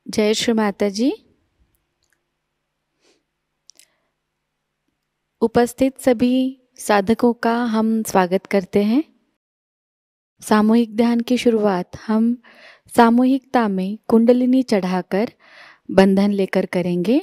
जय श्री माता जी। उपस्थित सभी साधकों का हम स्वागत करते हैं। सामूहिक ध्यान की शुरुआत हम सामूहिकता में कुंडलिनी चढ़ाकर बंधन लेकर करेंगे।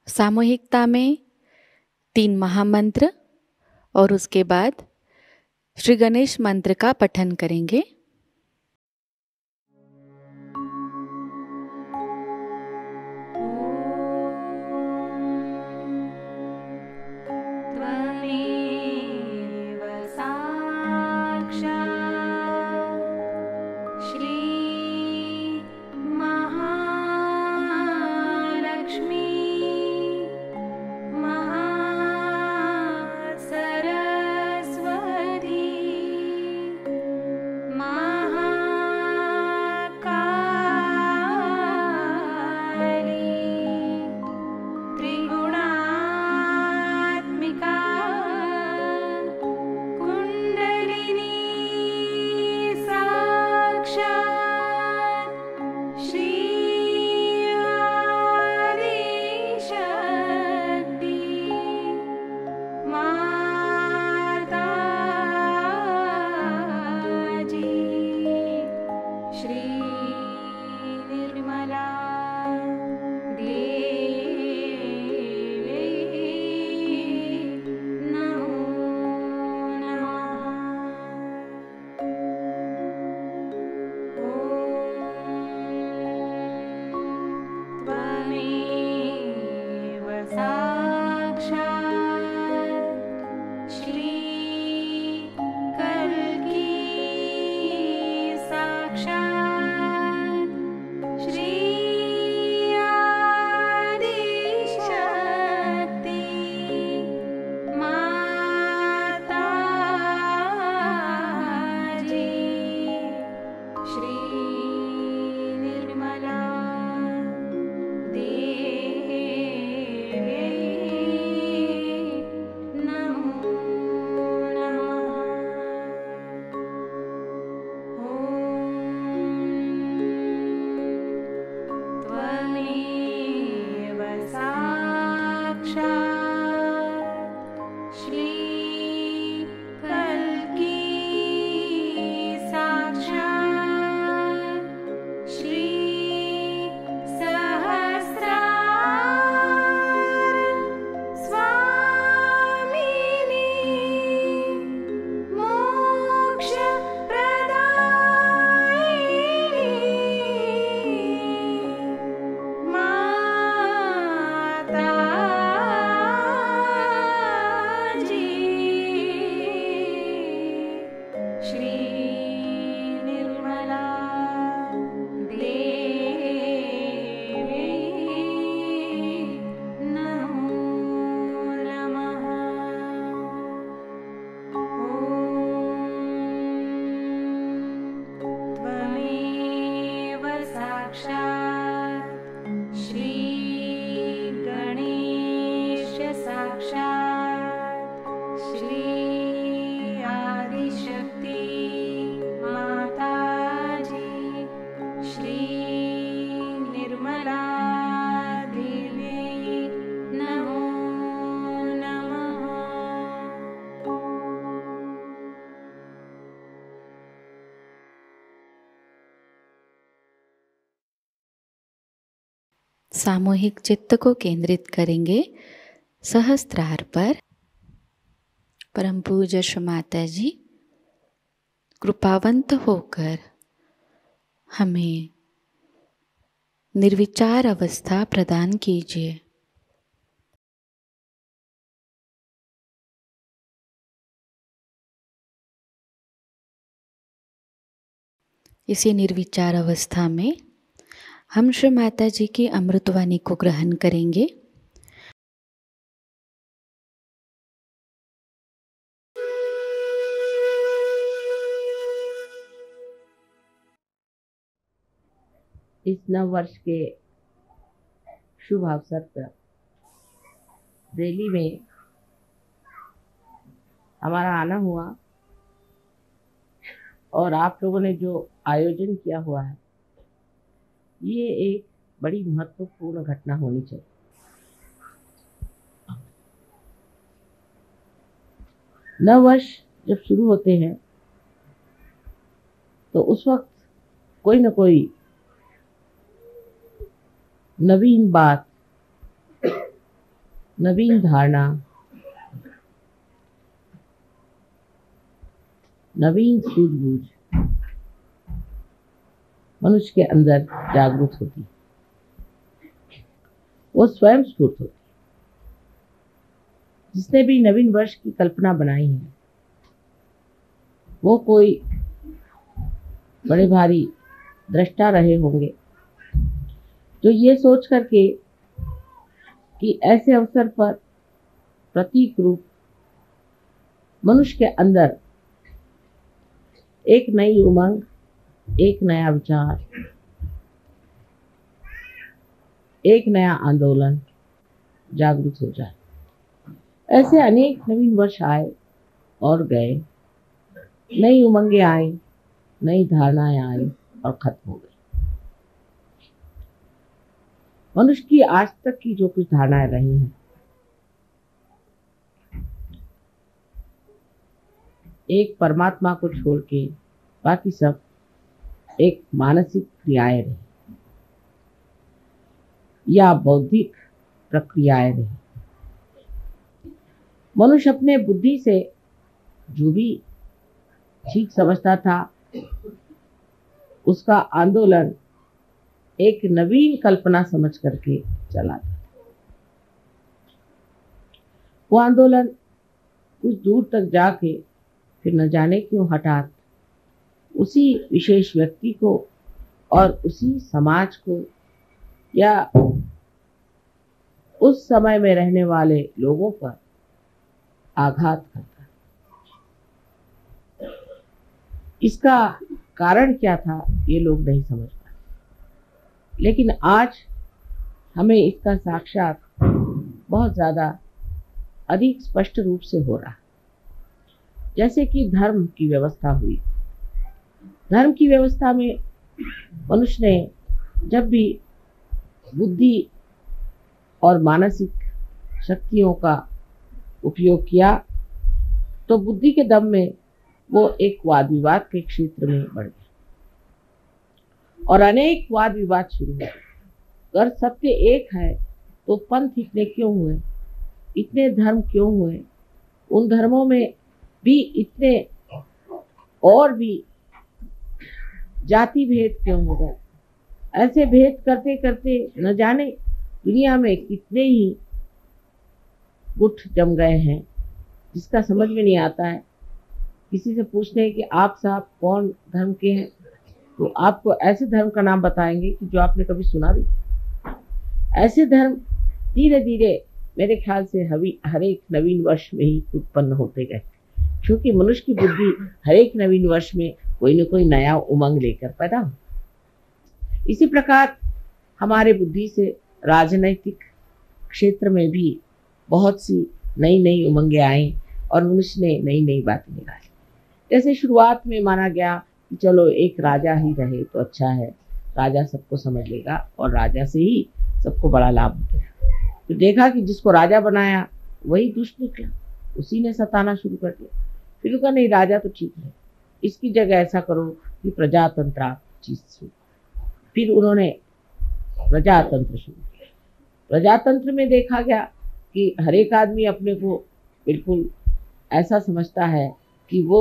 सामूहिकता में 3 महामंत्र और उसके बाद श्री गणेश मंत्र का पठन करेंगे। त्वमेव साक्षात् श्री महालक्ष्मी महासरस्वती सामूहिक चित्त को केंद्रित करेंगे सहस्त्रार पर। परम पूज्य श्री माता जी कृपावंत होकर हमें निर्विचार अवस्था प्रदान कीजिए। इसी निर्विचार अवस्था में हम श्री माता जी की अमृतवाणी को ग्रहण करेंगे। इस नव वर्ष के शुभ अवसर पर दिल्ली में हमारा आना हुआ और आप लोगों ने जो आयोजन किया हुआ है, ये एक बड़ी महत्वपूर्ण घटना होनी चाहिए। नव वर्ष जब शुरू होते हैं तो उस वक्त कोई न कोई नवीन बात, नवीन धारणा, नवीन सूझबूझ मनुष्य के अंदर जागृत होती है। वो स्वयं स्फूर्त होती है। जिसने भी नवीन वर्ष की कल्पना बनाई है, वो कोई बड़े भारी दृष्टा रहे होंगे, जो ये सोच करके कि ऐसे अवसर पर प्रतीक रूप मनुष्य के अंदर एक नई उमंग, एक नया विचार, एक नया आंदोलन जागृत हो जाए। ऐसे अनेक नवीन वर्ष आए और गए, नई उमंगें आई, नई धारणाएं आई और खत्म हो गई। मनुष्य की आज तक की जो कुछ धारणाएं रही हैं, एक परमात्मा को छोड़ के बाकी सब एक मानसिक क्रियाएं रही या बौद्धिक प्रक्रियाएं रही। मनुष्य अपने बुद्धि से जो भी ठीक समझता था, उसका आंदोलन एक नवीन कल्पना समझ करके चला था। वो आंदोलन कुछ दूर तक जाके फिर न जाने क्यों हठात उसी विशेष व्यक्ति को और उसी समाज को या उस समय में रहने वाले लोगों पर आघात करता। इसका कारण क्या था, ये लोग नहीं समझ पाए। लेकिन आज हमें इसका साक्षात बहुत ज़्यादा अधिक स्पष्ट रूप से हो रहा है। जैसे कि धर्म की व्यवस्था हुई। धर्म की व्यवस्था में मनुष्य ने जब भी बुद्धि और मानसिक शक्तियों का उपयोग किया, तो बुद्धि के दम में वो एक वाद विवाद के क्षेत्र में बढ़ गया और अनेक वाद विवाद शुरू हुए। अगर सत्य एक है तो पंथ इतने क्यों हुए, इतने धर्म क्यों हुए, उन धर्मों में भी इतने और भी जाति भेद क्यों हो गए। ऐसे भेद करते करते न जाने दुनिया में कितने ही गुट जम गए हैं, जिसका समझ में नहीं आता है। किसी से पूछते हैं कि आप साहब कौन धर्म के हैं, तो आपको ऐसे धर्म का नाम बताएंगे कि जो आपने कभी सुना भी। ऐसे धर्म धीरे धीरे मेरे ख्याल से हर एक नवीन वर्ष में ही उत्पन्न होते गए, क्योंकि मनुष्य की बुद्धि हर एक नवीन वर्ष में कोई न कोई नया उमंग लेकर पैदा हो। इसी प्रकार हमारे बुद्धि से राजनैतिक क्षेत्र में भी बहुत सी नई नई उमंगें आई और मनुष्य ने नई नई बातें निकाली। जैसे शुरुआत में माना गया कि चलो एक राजा ही रहे तो अच्छा है, राजा सबको समझ लेगा और राजा से ही सबको बड़ा लाभ मिलेगा। तो देखा कि जिसको राजा बनाया वही दुष्ट निकला, उसी ने सताना शुरू कर दिया। फिर कहा नहीं, राजा तो ठीक है, इसकी जगह ऐसा करो कि प्रजातंत्र चीज शुरू। फिर उन्होंने प्रजातंत्र शुरू किया। प्रजातंत्र में देखा गया कि हर एक आदमी अपने को बिल्कुल ऐसा समझता है कि वो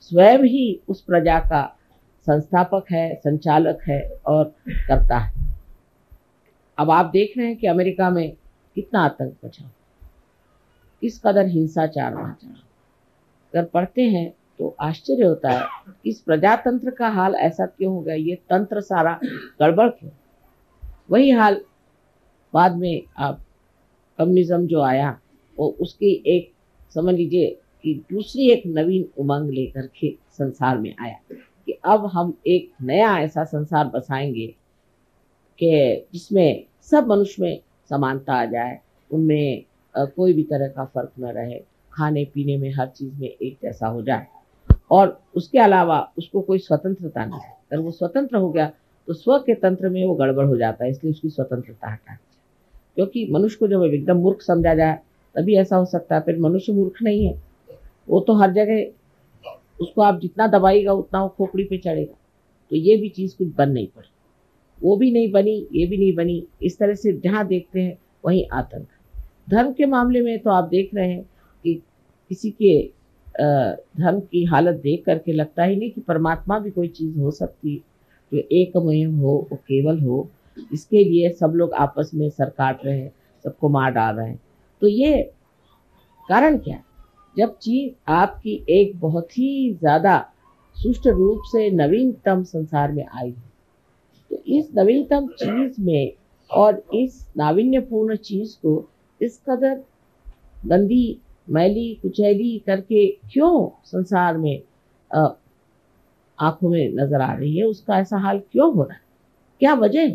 स्वयं ही उस प्रजा का संस्थापक है, संचालक है और करता है। अब आप देख रहे हैं कि अमेरिका में कितना आतंक मचा, किस कदर हिंसाचार वहाँ चला। अगर पढ़ते हैं तो आश्चर्य होता है कि इस प्रजातंत्र का हाल ऐसा क्यों हो गया, ये तंत्र सारा गड़बड़ क्यों। वही हाल बाद में आप कम्युनिज्म जो आया वो उसकी एक समझ लीजिए कि दूसरी एक नवीन उमंग लेकर के संसार में आया कि अब हम एक नया ऐसा संसार बसाएंगे कि जिसमें सब मनुष्य में समानता आ जाए, उनमें कोई भी तरह का फर्क न रहे, खाने पीने में हर चीज़ में एक जैसा हो जाए और उसके अलावा उसको कोई स्वतंत्रता नहीं है। अगर वो स्वतंत्र हो गया तो स्व के तंत्र में वो गड़बड़ हो जाता है, इसलिए उसकी स्वतंत्रता हटा, क्योंकि मनुष्य को जब एकदम मूर्ख समझा जाए तभी ऐसा हो सकता है। फिर मनुष्य मूर्ख नहीं है, वो तो हर जगह उसको आप जितना दबाइएगा उतना वो खोपड़ी पे चढ़ेगा। तो ये भी चीज़ कुछ बन नहीं पड़ी, वो भी नहीं बनी, ये भी नहीं बनी। इस तरह से जहाँ देखते हैं वहीं आतंक। धर्म के मामले में तो आप देख रहे हैं कि किसी के धर्म की हालत देख करके लगता ही नहीं कि परमात्मा भी कोई चीज़ हो सकती जो एकमय हो, वो केवल हो। इसके लिए सब लोग आपस में सर काट रहे हैं, सबको मार डाल रहे हैं। तो ये कारण क्या है? जब चीज आपकी एक बहुत ही ज़्यादा सुष्ट रूप से नवीनतम संसार में आई है, तो इस नवीनतम चीज में और इस नाविन्यपूर्ण चीज को इस कदर गंदी, मैली, कुचैली करके क्यों संसार में आंखों में नजर आ रही है, उसका ऐसा हाल क्यों हो रहा है? क्या वजह है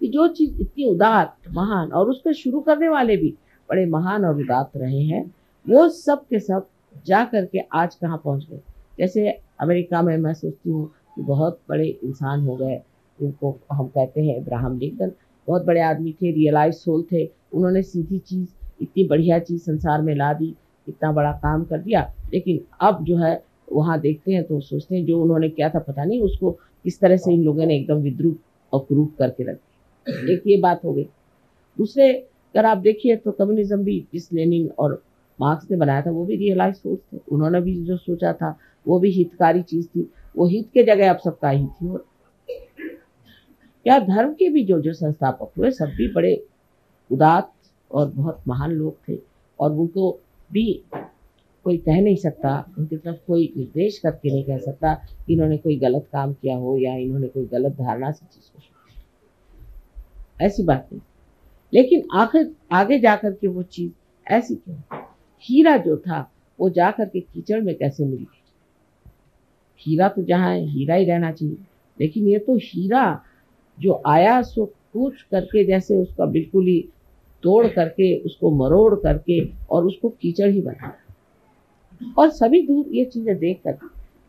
कि जो चीज इतनी उदात्त, महान, और उसको शुरू करने वाले भी बड़े महान और उदात्त रहे हैं, वो सब के सब जा करके आज कहाँ पहुंच गए। जैसे अमेरिका में मैं सोचती हूँ कि बहुत बड़े इंसान हो गए, उनको हम कहते हैं अब्राहम लिंकन। बहुत बड़े आदमी थे, रियलाइज सोल थे, उन्होंने सीधी चीज़, इतनी बढ़िया चीज़ संसार में ला दी, इतना बड़ा काम कर दिया। लेकिन अब जो है वहाँ देखते हैं तो सोचते हैं जो उन्होंने किया था पता नहीं उसको किस तरह से इन लोगों ने एकदम विद्रूप और कुरूप करके रख दिया। एक ये बात हो गई। दूसरे अगर आप देखिए तो कम्युनिज्म भी जिस लेनिन और मार्क्स ने बनाया था वो भी रियलाइज सोच थे, उन्होंने भी जो सोचा था वो भी हितकारी चीज़ थी, वो हित के जगह अब सबका ही थी। और क्या धर्म के भी जो जो संस्थापक हुए सब भी बड़े उदात्त और बहुत महान लोग थे, और उनको भी कोई कह नहीं सकता, उनकी तरफ कोई निर्देश करके नहीं कह सकता कि इन्होंने कोई गलत काम किया हो या इन्होंने कोई गलत धारणा से चीज़ को सोचा, ऐसी बात नहीं। लेकिन आखिर आगे जाकर के वो चीज़ ऐसी क्यों? हीरा जो था वो जाकर के कीचड़ में कैसे मिल गई? हीरा तो जहाँ है हीरा ही रहना चाहिए, लेकिन ये तो हीरा जो आया सो कूच करके, जैसे उसका बिल्कुल ही तोड़ करके, उसको मरोड़ करके और उसको कीचड़ ही बना। और सभी दूर ये चीज़ें देख कर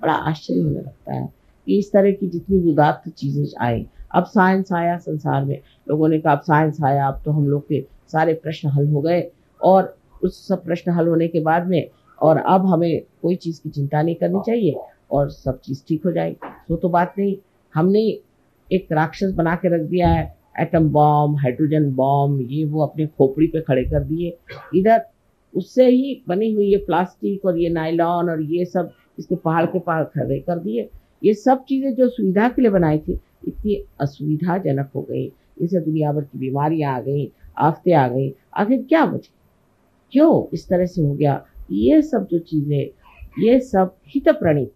बड़ा आश्चर्य होने लगता है कि इस तरह की जितनी उदात्त चीज़ें आई। अब साइंस आया संसार में, लोगों ने कहा अब साइंस आया, अब तो हम लोग के सारे प्रश्न हल हो गए, और उस सब प्रश्न हल होने के बाद में और अब हमें कोई चीज़ की चिंता नहीं करनी चाहिए और सब चीज़ ठीक हो जाएगी। वो तो बात नहीं, हमने एक राक्षस बना के रख दिया है, एटम बॉम्ब, हाइड्रोजन बॉम्ब, ये वो अपने खोपड़ी पे खड़े कर दिए। इधर उससे ही बनी हुई ये प्लास्टिक और ये नायलॉन और ये सब इसके पहाड़ के पहाड़ खड़े कर दिए। ये सब चीज़ें जो सुविधा के लिए बनाई थी इतनी असुविधाजनक हो गई, इससे दुनिया भर की बीमारियां आ गई, आफतें आ गई। आखिर क्या वजह, क्यों इस तरह से हो गया? ये सब जो चीज़ें ये सब हित प्रणीत,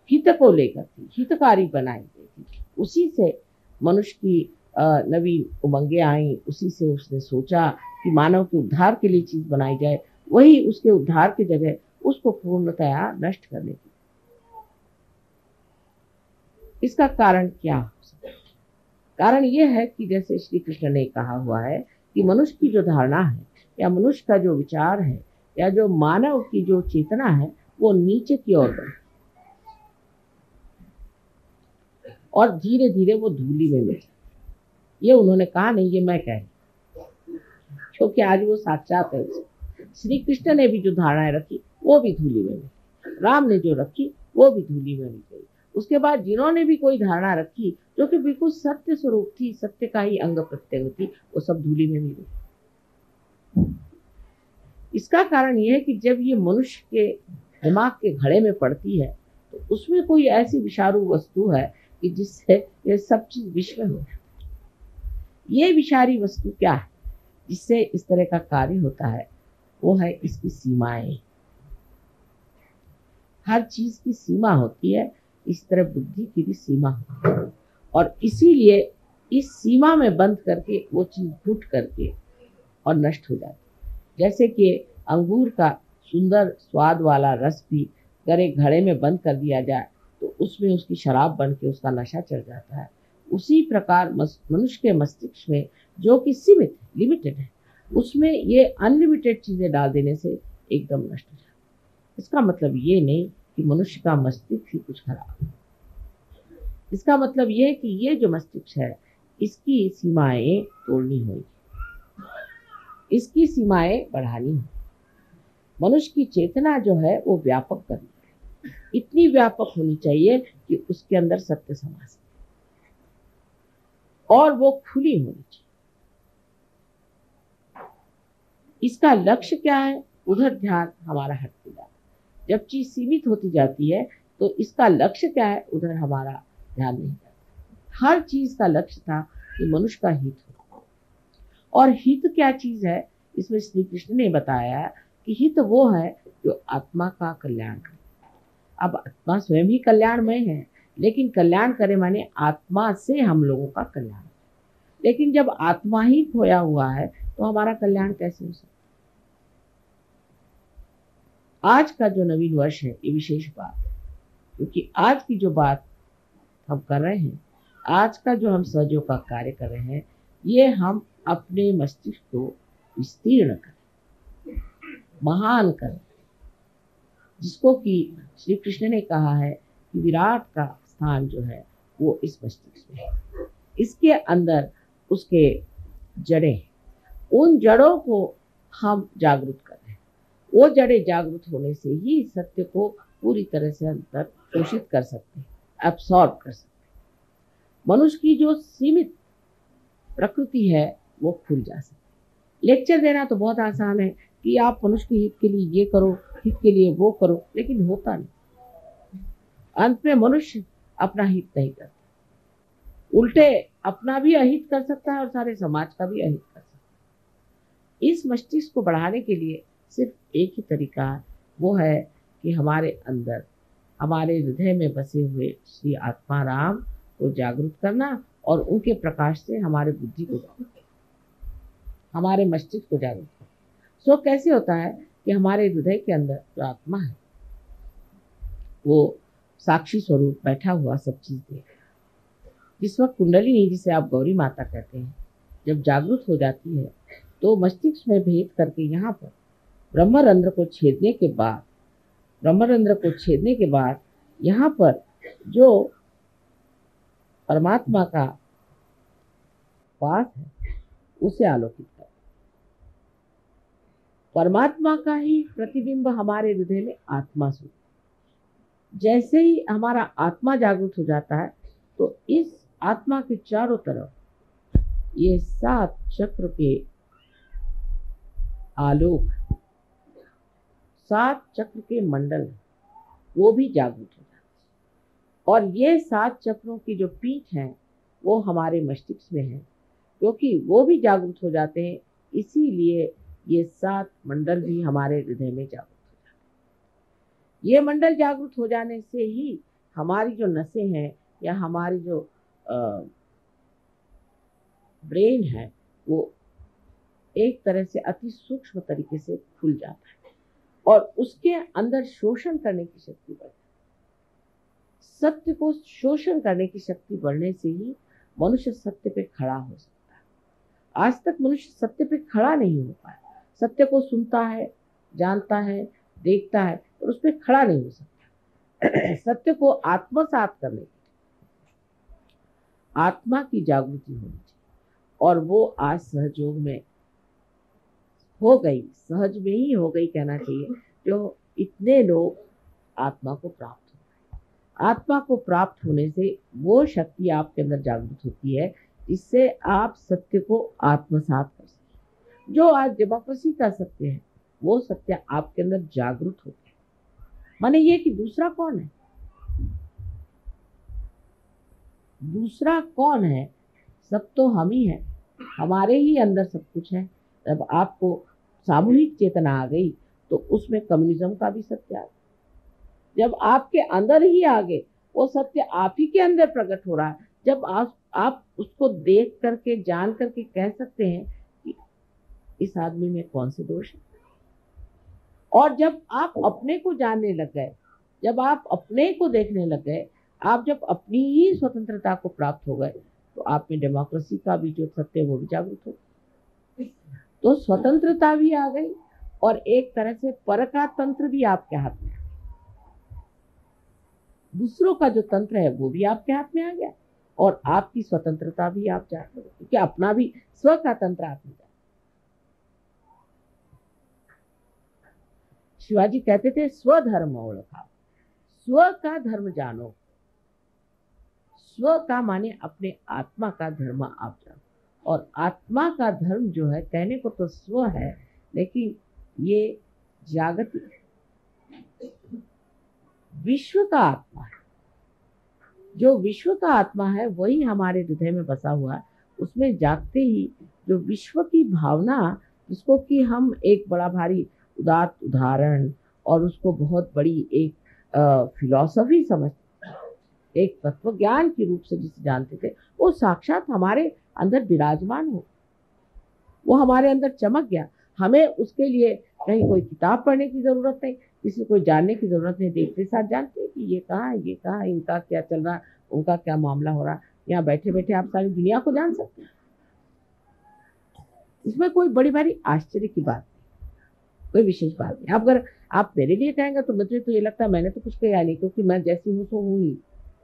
हित को लेकर थी, हितकारी बनाई गई थी। उसी से मनुष्य की नवीन उमंगें आई, उसी से उसने सोचा कि मानव के उद्धार के लिए चीज़ बनाई जाए, वही उसके उद्धार की जगह उसको पूर्णतया नष्ट करने की। इसका कारण क्या हो सकता है? कारण ये है कि जैसे श्री कृष्ण ने कहा हुआ है कि मनुष्य की जो धारणा है या मनुष्य का जो विचार है या जो मानव की जो चेतना है वो नीचे की ओर बढ़े और धीरे धीरे वो धूली में मिले। ये उन्होंने कहा नहीं, ये मैं कह रही, क्योंकि आज वो साक्षात है। श्री कृष्ण ने भी जो धारणाएं रखी वो भी धूली में मिली, राम ने जो रखी वो भी धूली में मिल गई। उसके बाद जिन्होंने भी कोई धारणा रखी जो कि बिल्कुल सत्य स्वरूप थी, सत्य का ही अंग प्रत्यंग थी, वो सब धूली में मिली। इसका कारण यह है कि जब ये मनुष्य के दिमाग के घड़े में पड़ती है तो उसमें कोई ऐसी विषारू वस्तु है कि जिससे ये सब चीज विष में हो जाती है। ये विषारी वस्तु क्या है जिससे इस तरह का कार्य होता है? वो है इसकी सीमाएं। हर चीज की सीमा होती है, इस तरह बुद्धि की भी सीमा होती है, और इसीलिए इस सीमा में बंद करके वो चीज घुट करके और नष्ट हो जाती है। जैसे कि अंगूर का सुंदर स्वाद वाला रस भी अगर एक घड़े में बंद कर दिया जाए तो उसमें उसकी शराब बन के उसका नशा चढ़ जाता है। उसी प्रकार मनुष्य के मस्तिष्क में जो कि सीमित लिमिटेड है, उसमें ये अनलिमिटेड चीजें डाल देने से एकदम नष्ट हो जाता है। इसका मतलब ये नहीं कि मनुष्य का मस्तिष्क ही कुछ खराब है। इसका मतलब ये है कि ये जो मस्तिष्क है इसकी सीमाएं तोड़नी होगी, इसकी सीमाएं बढ़ानी होगी। मनुष्य की चेतना जो है वो व्यापक करनी है, इतनी व्यापक होनी चाहिए कि उसके अंदर सत्य समा सके और वो खुली होनी चाहिए। इसका लक्ष्य क्या है? उधर ध्यान हमारा हटते जाता है। जब चीज सीमित होती जाती है तो इसका लक्ष्य क्या है? उधर हमारा ध्यान नहीं जाता। हर चीज का लक्ष्य था कि मनुष्य का हित हो, और हित क्या चीज है? इसमें श्री कृष्ण ने बताया कि हित वो है जो आत्मा का कल्याण करे। अब आत्मा स्वयं ही कल्याणमय है, लेकिन कल्याण करे माने आत्मा से हम लोगों का कल्याण। लेकिन जब आत्मा ही खोया हुआ है तो हमारा कल्याण कैसे हो सकता? आज का जो नवीन वर्ष है ये विशेष बात है, क्योंकि आज की जो बात हम कर रहे हैं, आज का जो हम सहयोग का कार्य कर रहे हैं, ये हम अपने मस्तिष्क को विस्तीर्ण करें, महान करें, जिसको कि श्री कृष्ण ने कहा है कि विराट का स्थान जो है वो इस मस्तिष्क में है। इसके अंदर उसके जड़ें हैं, उन जड़ों को हम जागृत कर रहे हैं। वो जड़ें जागृत होने से ही सत्य को पूरी तरह से अंतर शोषित कर सकते हैं, एब्सॉर्ब कर सकते हैं। मनुष्य की जो सीमित प्रकृति है वो खुल जा सकती है। लेक्चर देना तो बहुत आसान है कि आप मनुष्य के हित के लिए ये करो, हित के लिए वो करो, लेकिन होता नहीं। अंत में मनुष्य अपना हित नहीं करता, उल्टे अपना भी अहित कर सकता है और सारे समाज का भी अहित कर सकता है। इस मस्तिष्क को बढ़ाने के लिए सिर्फ एक ही तरीका है, वो है कि हमारे अंदर, हमारे हृदय में बसे हुए श्री आत्मा राम को जागृत करना और उनके प्रकाश से हमारे बुद्धि को जागृत करना, हमारे मस्तिष्क को जागृत करना। सो कैसे होता है कि हमारे हृदय के अंदर जो आत्मा है वो साक्षी स्वरूप बैठा हुआ सब चीज देख रहा है। जिस वक्त कुंडलिनी, जिसे आप गौरी माता कहते हैं, जब जागृत हो जाती है तो मस्तिष्क में भेद करके यहाँ पर ब्रह्मरंध्र को छेदने के बाद यहाँ पर जो परमात्मा का वास है उसे आलोकित कर, परमात्मा का ही प्रतिबिंब हमारे हृदय में आत्मा स्वरूप। जैसे ही हमारा आत्मा जागृत हो जाता है तो इस आत्मा के चारों तरफ ये 7 चक्र के आलोक, 7 चक्र के मंडल वो भी जागृत हो जाते हैं। और ये 7 चक्रों की जो पीठ है वो हमारे मस्तिष्क में है, क्योंकि वो भी जागृत हो जाते हैं, इसीलिए ये 7 मंडल भी हमारे हृदय में जागृत हो जाते हैं। ये मंडल जागृत हो जाने से ही हमारी जो नसें हैं या हमारी जो ब्रेन है वो एक तरह से अति सूक्ष्म तरीके से खुल जाता है और उसके अंदर शोषण करने की शक्ति बढ़ती है। सत्य को शोषण करने की शक्ति बढ़ने से ही मनुष्य सत्य पे खड़ा हो सकता है। आज तक मनुष्य सत्य पे खड़ा नहीं हो पाया। सत्य को सुनता है, जानता है, देखता है और उस पर खड़ा नहीं हो सकता। सत्य को आत्मसात करने की आत्मा की जागृति होनी चाहिए, और वो आज सहयोग में हो गई, सहज में ही हो गई कहना चाहिए, जो इतने लोग आत्मा को प्राप्त हो गए। आत्मा को प्राप्त होने से वो शक्ति आपके अंदर जागृत होती है जिससे आप सत्य को आत्मसात कर सकते। जो आज डेमोक्रेसी का सत्य है वो सत्य आपके अंदर जागृत होता है। माने ये कि दूसरा कौन है, दूसरा कौन है, सब तो हम ही हैं, हमारे ही अंदर सब कुछ है। जब आपको सामूहिक चेतना आ गई तो उसमें कम्युनिज्म का भी सत्य आ गया। जब आपके अंदर ही आ गए, वो सत्य आप ही के अंदर प्रकट हो रहा है। जब आप उसको देख करके जान करके कह सकते हैं कि इस आदमी में कौन से दोष है। और जब आप अपने को जानने लग गए, जब आप अपने को देखने लग गए, आप जब अपनी ही स्वतंत्रता को प्राप्त हो गए तो आप में डेमोक्रेसी का भी जो सत्य है वो भी जागृत हो। तो स्वतंत्रता भी आ गई और एक तरह से पर का तंत्र भी आपके हाथ में, दूसरों का जो तंत्र है वो भी आपके हाथ में आ गया और आपकी स्वतंत्रता भी आप चाहते हो क्योंकि अपना भी स्व का तंत्र आप में। शिवाजी कहते थे स्वधर्म ओळखा, स्व का धर्म जानो। स्व का माने अपने आत्मा का धर्म आप जानो। और आत्मा का धर्म जो है कहने को तो स्व है लेकिन ये जागतिक विश्व का आत्मा है। जो विश्व का आत्मा है वही हमारे हृदय में बसा हुआ है। उसमें जागते ही जो विश्व की भावना, जिसको कि हम एक बड़ा भारी उदात्त उदाहरण और उसको बहुत बड़ी एक फिलॉसफी समझते, एक तत्व ज्ञान के रूप से जिसे जानते थे, वो साक्षात हमारे अंदर विराजमान हो, वो हमारे अंदर चमक गया। हमें उसके लिए कहीं कोई किताब पढ़ने की जरूरत नहीं, किसी को जानने की जरूरत नहीं। देखते साथ जानते हैं कि ये कहाँ है, ये कहाँ है, इनका क्या चल रहा है, उनका क्या मामला हो रहा है। यहाँ बैठे बैठे आप सारी दुनिया को जान सकते हैं। इसमें कोई बड़ी भारी आश्चर्य की बात नहीं, कोई विशेष बात नहीं। अगर आप मेरे लिए कहेंगे तो मुझे तो ये लगता है मैंने तो कुछ कहा नहीं, क्योंकि मैं जैसी हूँ सो हूँ ही,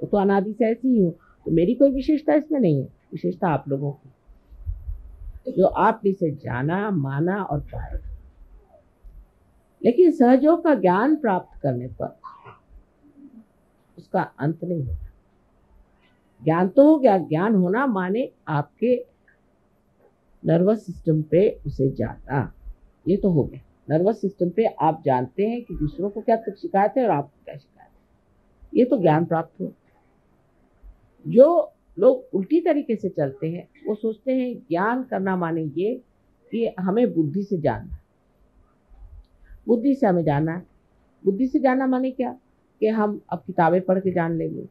वो तो अनादि से ऐसी ही हूँ। तो मेरी कोई विशेषता इसमें नहीं है, विशेषता आप लोगों की, जो आपने इसे जाना, माना और पाया। लेकिन सहयोग का ज्ञान प्राप्त करने पर उसका अंत नहीं होता। ज्ञान तो हो गया, ज्ञान होना माने आपके नर्वस सिस्टम पे उसे जाना, ये तो हो गया। नर्वस सिस्टम पे आप जानते हैं कि दूसरों को क्या शिकायत है और आपको क्या शिकायत है, ये तो ज्ञान प्राप्त हो। जो लोग उल्टी तरीके से चलते हैं वो सोचते हैं ज्ञान करना माने ये कि हमें बुद्धि से जानना, बुद्धि से हमें जानना है। बुद्धि से जानना माने क्या कि हम अब किताबें पढ़ के जान लेंगे,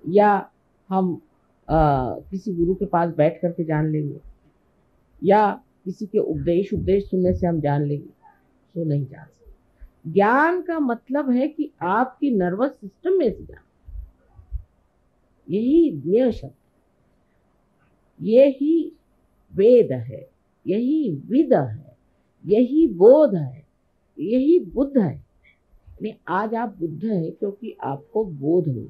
या हम किसी गुरु के पास बैठ करके जान लेंगे, या किसी के उपदेश सुनने से हम जान लेंगे, तो नहीं जान सकते। ज्ञान का मतलब है कि आपकी नर्वस सिस्टम में से जान, यही ज्ञेय शब्द, यही वेद है, यही विद है, यही बोध है, यही बुद्ध है। नहीं, आज आप बुद्ध हैं क्योंकि आपको बोध हो।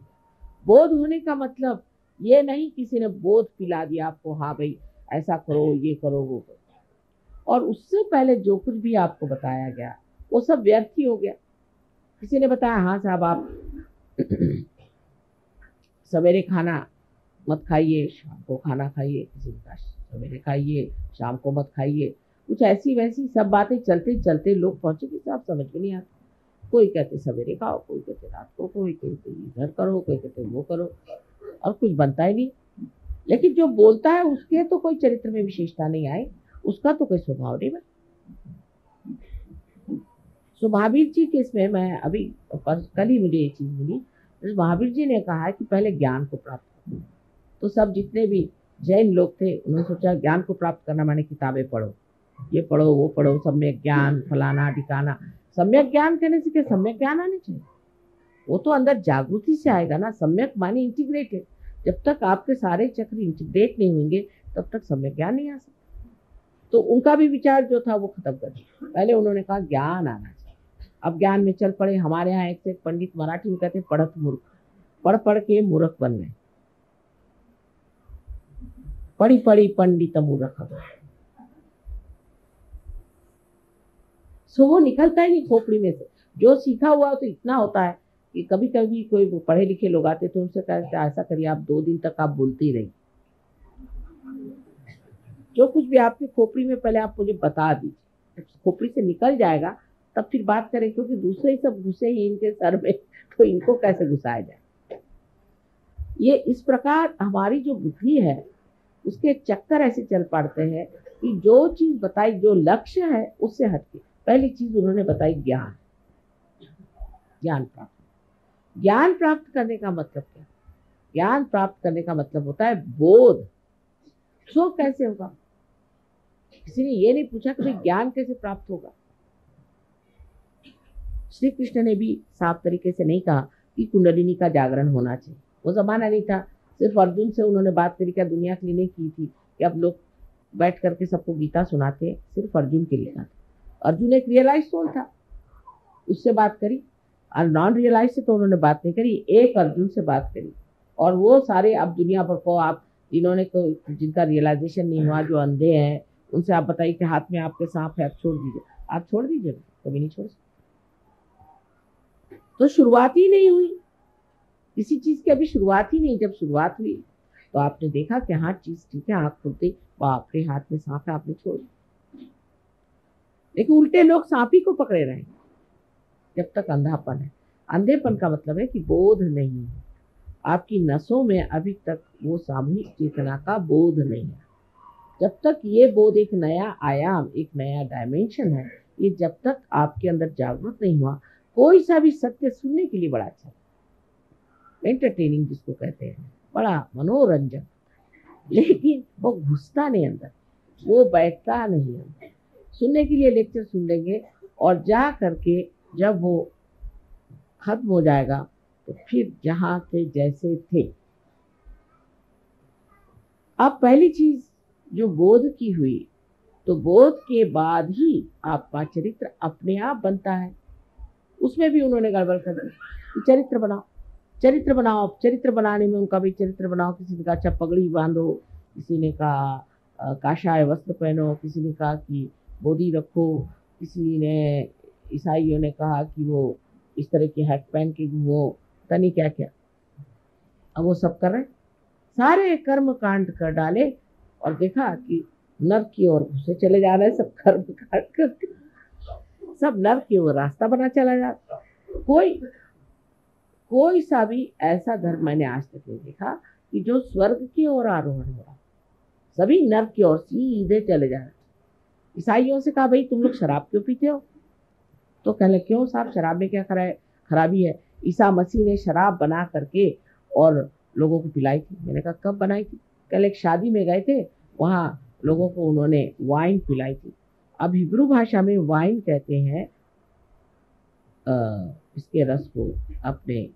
बोध होने का मतलब ये नहीं किसी ने बोध पिला दिया आपको, हाँ भाई ऐसा करो, ये करो, वो करो, और उससे पहले जो कुछ भी आपको बताया गया वो सब व्यर्थ ही हो गया। किसी ने बताया हाँ साहब आप सवेरे खाना मत खाइए, शाम को खाना खाइए, किसी ने कहा सवेरे खाइए शाम को मत खाइए, कुछ ऐसी वैसी सब बातें चलते चलते लोग पहुंचे कि साहब समझ में नहीं आता। कोई कहते सवेरे खाओ, कोई कहते रात को, कोई कहते इधर करो, कोई कहते वो करो, और कुछ बनता ही नहीं। लेकिन जो बोलता है उसके तो कोई चरित्र में विशेषता नहीं आई, उसका तो कोई स्वभाव नहीं बना। सो महावीर जी के इसमें मैं अभी कल ही मुझे ये चीज मिली, महावीर जी ने कहा है कि पहले ज्ञान को प्राप्त करो। तो सब जितने भी जैन लोग थे उन्होंने सोचा ज्ञान को प्राप्त करना माने किताबें पढ़ो, ये पढ़ो वो पढ़ो, सम्यक ज्ञान फलाना ढिकाना। सम्यक ज्ञान कहने से क्या सम्यक ज्ञान आने चाहिए, वो तो अंदर जागृति से आएगा ना। सम्यक माने इंटीग्रेटेड, जब तक आपके सारे चक्र इंटीग्रेट नहीं होंगे तब तक सम्यक ज्ञान नहीं आ सकता। तो उनका भी विचार जो था वो खत्म कर दिया। पहले उन्होंने कहा ज्ञान आना चाहिए, अब ज्ञान में चल पड़े। हमारे यहाँ एक से एक पंडित मराठी में कहते पढ़त मूर्ख, पढ़ पढ़ के मूर्ख बन गए, पढ़ी पढ़ी पंडित मूर्ख। सो वो निकलता ही नहीं खोपड़ी में से। जो सीखा हुआ तो इतना होता है कि कभी कभी कोई पढ़े लिखे लोग आते तो उनसे कहते ऐसा करिए आप 2 दिन तक आप बोलते ही रहिए, जो कुछ भी आपकी खोपड़ी में पहले आप मुझे बता दीजिए, खोपड़ी से निकल जाएगा तब फिर बात करें, क्योंकि दूसरे ही सब घुसे ही इनके सर में, तो इनको कैसे घुसाया जाए। ये इस प्रकार हमारी जो बुद्धि है उसके चक्कर ऐसे चल पड़ते हैं कि जो चीज बताई, जो लक्ष्य है उससे हटके। पहली चीज उन्होंने बताई ज्ञान, ज्ञान प्राप्त। ज्ञान प्राप्त करने का मतलब क्या? ज्ञान प्राप्त करने का मतलब होता है बोध। सो कैसे होगा? किसी ने ये नहीं पूछा कि भाई ज्ञान कैसे प्राप्त होगा। श्री कृष्ण ने भी साफ तरीके से नहीं कहा कि कुंडलिनी का जागरण होना चाहिए, वो जमाना नहीं था। सिर्फ अर्जुन से उन्होंने बात करी, क्या दुनिया के लिए नहीं की थी कि अब लोग बैठ करके सबको गीता सुनाते, सिर्फ अर्जुन के लिए था। अर्जुन एक रियलाइज सोल था, उससे बात करी, और नॉन रियलाइज से तो उन्होंने बात नहीं करी, एक अर्जुन से बात करी। और वो सारे अब दुनिया भर को आप जिन्होंने जिनका रियलाइजेशन नहीं हुआ, जो अंधे हैं, उनसे आप बताइए कि हाथ में आपके सांप है, आप छोड़ दीजिए, आप छोड़ दीजिए, कभी नहीं छोड़ सकते। तो शुरुआत ही नहीं हुई किसी चीज की, अभी शुरुआत ही नहीं। जब शुरुआत हुई तो आपने देखा कि हाँ चीज ठीक है, आँख खुलते बाप रे हाथ में सांप है, आपने छोड़ दिया। लेकिन उल्टे लोग सांप ही को पकड़े रहे जब तक अंधापन है। अंधेपन का मतलब है कि बोध नहीं है, आपकी नसों में अभी तक वो सामूहिक चेतना का बोध नहीं है। जब तक ये बोध एक नया आयाम, एक नया डायमेंशन है, ये जब तक आपके अंदर जागृत नहीं हुआ, कोई सा भी सत्य सुनने के लिए बड़ा अच्छा, एंटरटेनिंग जिसको कहते हैं, बड़ा मनोरंजन, लेकिन वो घुसता नहीं अंदर, वो बैठता नहीं अंदर। सुनने के लिए लेक्चर सुन लेंगे और जा करके जब वो खत्म हो जाएगा तो फिर जहाँ थे जैसे थे। अब पहली चीज जो बोध की हुई, तो बोध के बाद ही आपका चरित्र अपने आप बनता है। उसमें भी उन्होंने गड़बड़ कर दी कि चरित्र बनाओ, चरित्र बनाओ। चरित्र बनाने में उनका भी चरित्र बनाओ, किसी ने कहा अच्छा पगड़ी बांधो, किसी ने कहा काशाय वस्त्र पहनो, किसी ने कहा कि बोधी रखो, किसी ने, ईसाइयों ने कहा कि वो इस तरह की हैट पहन के घूमो, पता नहीं क्या क्या। अब वो सब कर रहे, सारे कर्म कांड कर डाले और देखा कि नर्क की ओर घुसे चले जा रहे हैं, सब कर्म कांड करके सब नर्क की ओर रास्ता बना चला जा रहा। कोई सा भी ऐसा धर्म मैंने आज तक नहीं देखा कि जो स्वर्ग की ओर आरोहण हो रहा, सभी नर्क की ओर सीधे चले जा रहे। ईसाइयों से कहा भाई तुम लोग शराब क्यों पीते हो? तो कहने क्यों साहब, शराब में क्या खराबी है? ईसा मसीह ने शराब बना करके और लोगों को पिलाई थी। मैंने कहा कब बनाई थी? कल एक शादी में गए थे, वहाँ लोगों को उन्होंने वाइन पिलाई थी। अब हिब्रू भाषा में वाइन कहते हैं इसके रस को, अपने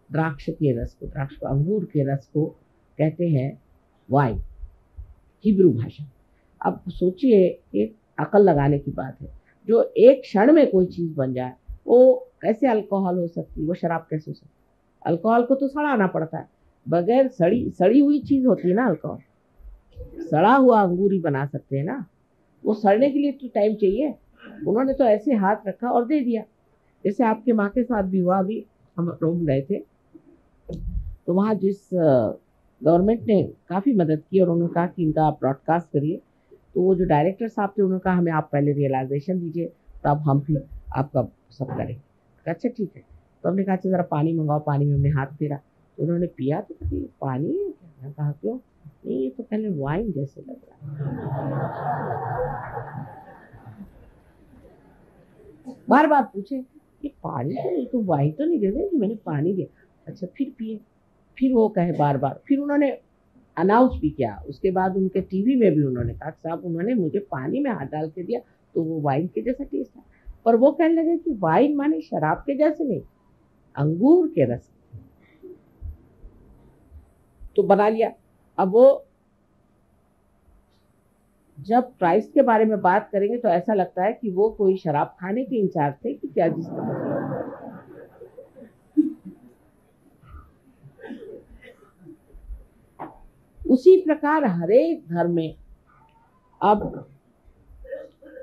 द्राक्ष के रस को, द्राक्ष को, अंगूर के रस को कहते हैं वाइन, हिब्रू भाषा। अब सोचिए, एक अकल लगाने की बात है, जो एक क्षण में कोई चीज बन जाए वो कैसे अल्कोहल हो सकती है, वो शराब कैसे हो सकती है? अल्कोहल को तो सड़ाना पड़ता है, बगैर सड़ी हुई चीज होती है ना अल्कोहल। सड़ा हुआ अंगूर ही बना सकते हैं ना, वो सड़ने के लिए तो टाइम चाहिए। उन्होंने तो ऐसे हाथ रखा और दे दिया। जैसे आपके माँ के साथ भी हुआ, अभी हम रोम गए थे तो वहाँ जिस गवर्नमेंट ने काफ़ी मदद की और उन्होंने कहा कि इनका आप ब्रॉडकास्ट करिए, तो वो जो डायरेक्टर साहब थे उन्होंने कहा हमें आप पहले रियलाइजेशन दीजिए तब हम फिर आपका सब करें। अच्छा ठीक है, तो हमने कहा अच्छा ज़रा पानी मंगाओ। पानी में हमने हाथ फेरा तो उन्होंने पिया, तो कहती पानी है क्या? मैंने कहा क्यों? नहीं ये तो पहले वाइन जैसे लग रहा है। बार बार पूछे ये पानी तो नहीं, तो वाइन तो नहीं दे रहे? मैंने पानी दिया। अच्छा फिर पिए, फिर वो कहे बार बार। फिर उन्होंने अनाउंस भी किया, उसके बाद उनके टीवी में भी उन्होंने कहा साहब उन्होंने मुझे पानी में हाथ डाल के दिया तो वो वाइन के जैसा टेस्ट है। पर वो कहने लगे कि वाइन माने शराब के जैसे नहीं, अंगूर के रस। तो बना लिया। अब वो जब प्राइस के बारे में बात करेंगे तो ऐसा लगता है कि वो कोई शराब खाने के इंचार्ज थे कि क्या, जिस तरह। उसी प्रकार हरेक धर्म में, अब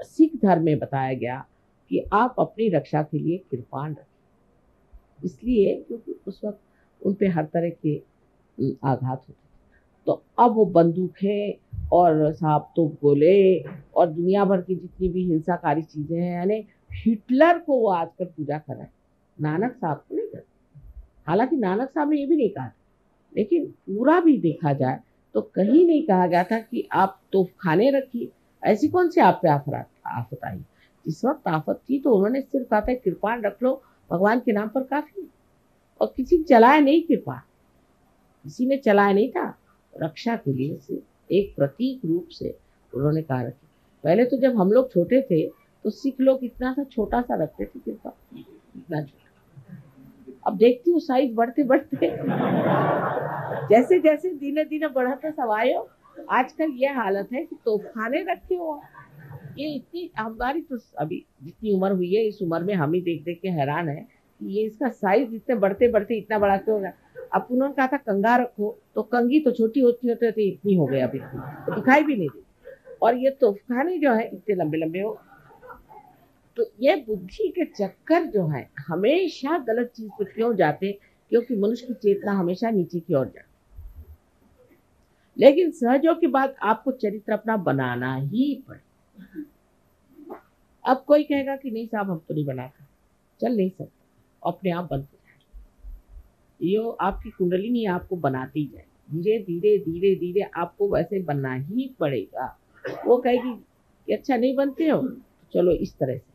सिख धर्म में बताया गया कि आप अपनी रक्षा के लिए कृपाण रखें। इसलिए क्योंकि उस वक्त उन पे हर तरह के आघात होते। तो अब वो बंदूकें और सांप तो गोले और दुनिया भर की जितनी भी हिंसाकारी चीजें हैं, यानी हिटलर को वो आजकल पूजा कर रहे हैं, नानक साहब को नहीं करते। हालांकि नानक साहब ने ये भी नहीं कहा, लेकिन पूरा भी देखा जाए तो कहीं नहीं कहा गया था कि आप तोपखाने रखिए। ऐसी कौन सी आप पे आफत आई? जिस वक्त आफत थी तो उन्होंने सिर्फ कहा था कृपाण रख लो, भगवान के नाम पर काफी है। और किसी ने चलाया नहीं कृपाण, किसी ने चलाया नहीं था। रक्षा के लिए से एक प्रतीक रूप से उन्होंने कहा रखी। पहले तो जब हम लोग छोटे थे तो सिख लोग इतना सा छोटा सा रखते थे कृपा, इतना छोटा। अब देखती हूँ साइज बढ़ते बढ़ते जैसे जैसे धीरे धीरे बढ़ता सवायो, आजकल ये हालत है कि तोपखाने रखे हो। ये इतनी हमारी तो अभी जितनी उम्र हुई है, इस उम्र में हम ही देख देख के हैरान है कि ये इसका साइज इतने बढ़ते बढ़ते इतना बड़ा क्यों होगा। अब उन्होंने कहा था कंघा रखो, तो कंघी तो छोटी होती होते होते इतनी हो गई, अभी तो दिखाई भी नहीं देती। और ये तोपखाने जो है इतने लंबे लंबे हो। तो ये बुद्धि के चक्कर जो है हमेशा गलत चीज पे क्यों जाते, क्योंकि मनुष्य की चेतना हमेशा नीचे की ओर जाती। लेकिन सहयोग की बात, आपको चरित्र अपना बनाना ही पड़े। अब कोई कहेगा कि नहीं साहब हम तो नहीं बनाते, चल नहीं सकता, अपने आप बनते जाए। यो आपकी कुंडलिनी आपको बनाती जाए, धीरे धीरे धीरे धीरे आपको वैसे बनना ही पड़ेगा। वो कहेगी कि अच्छा नहीं बनते हो, चलो इस तरह से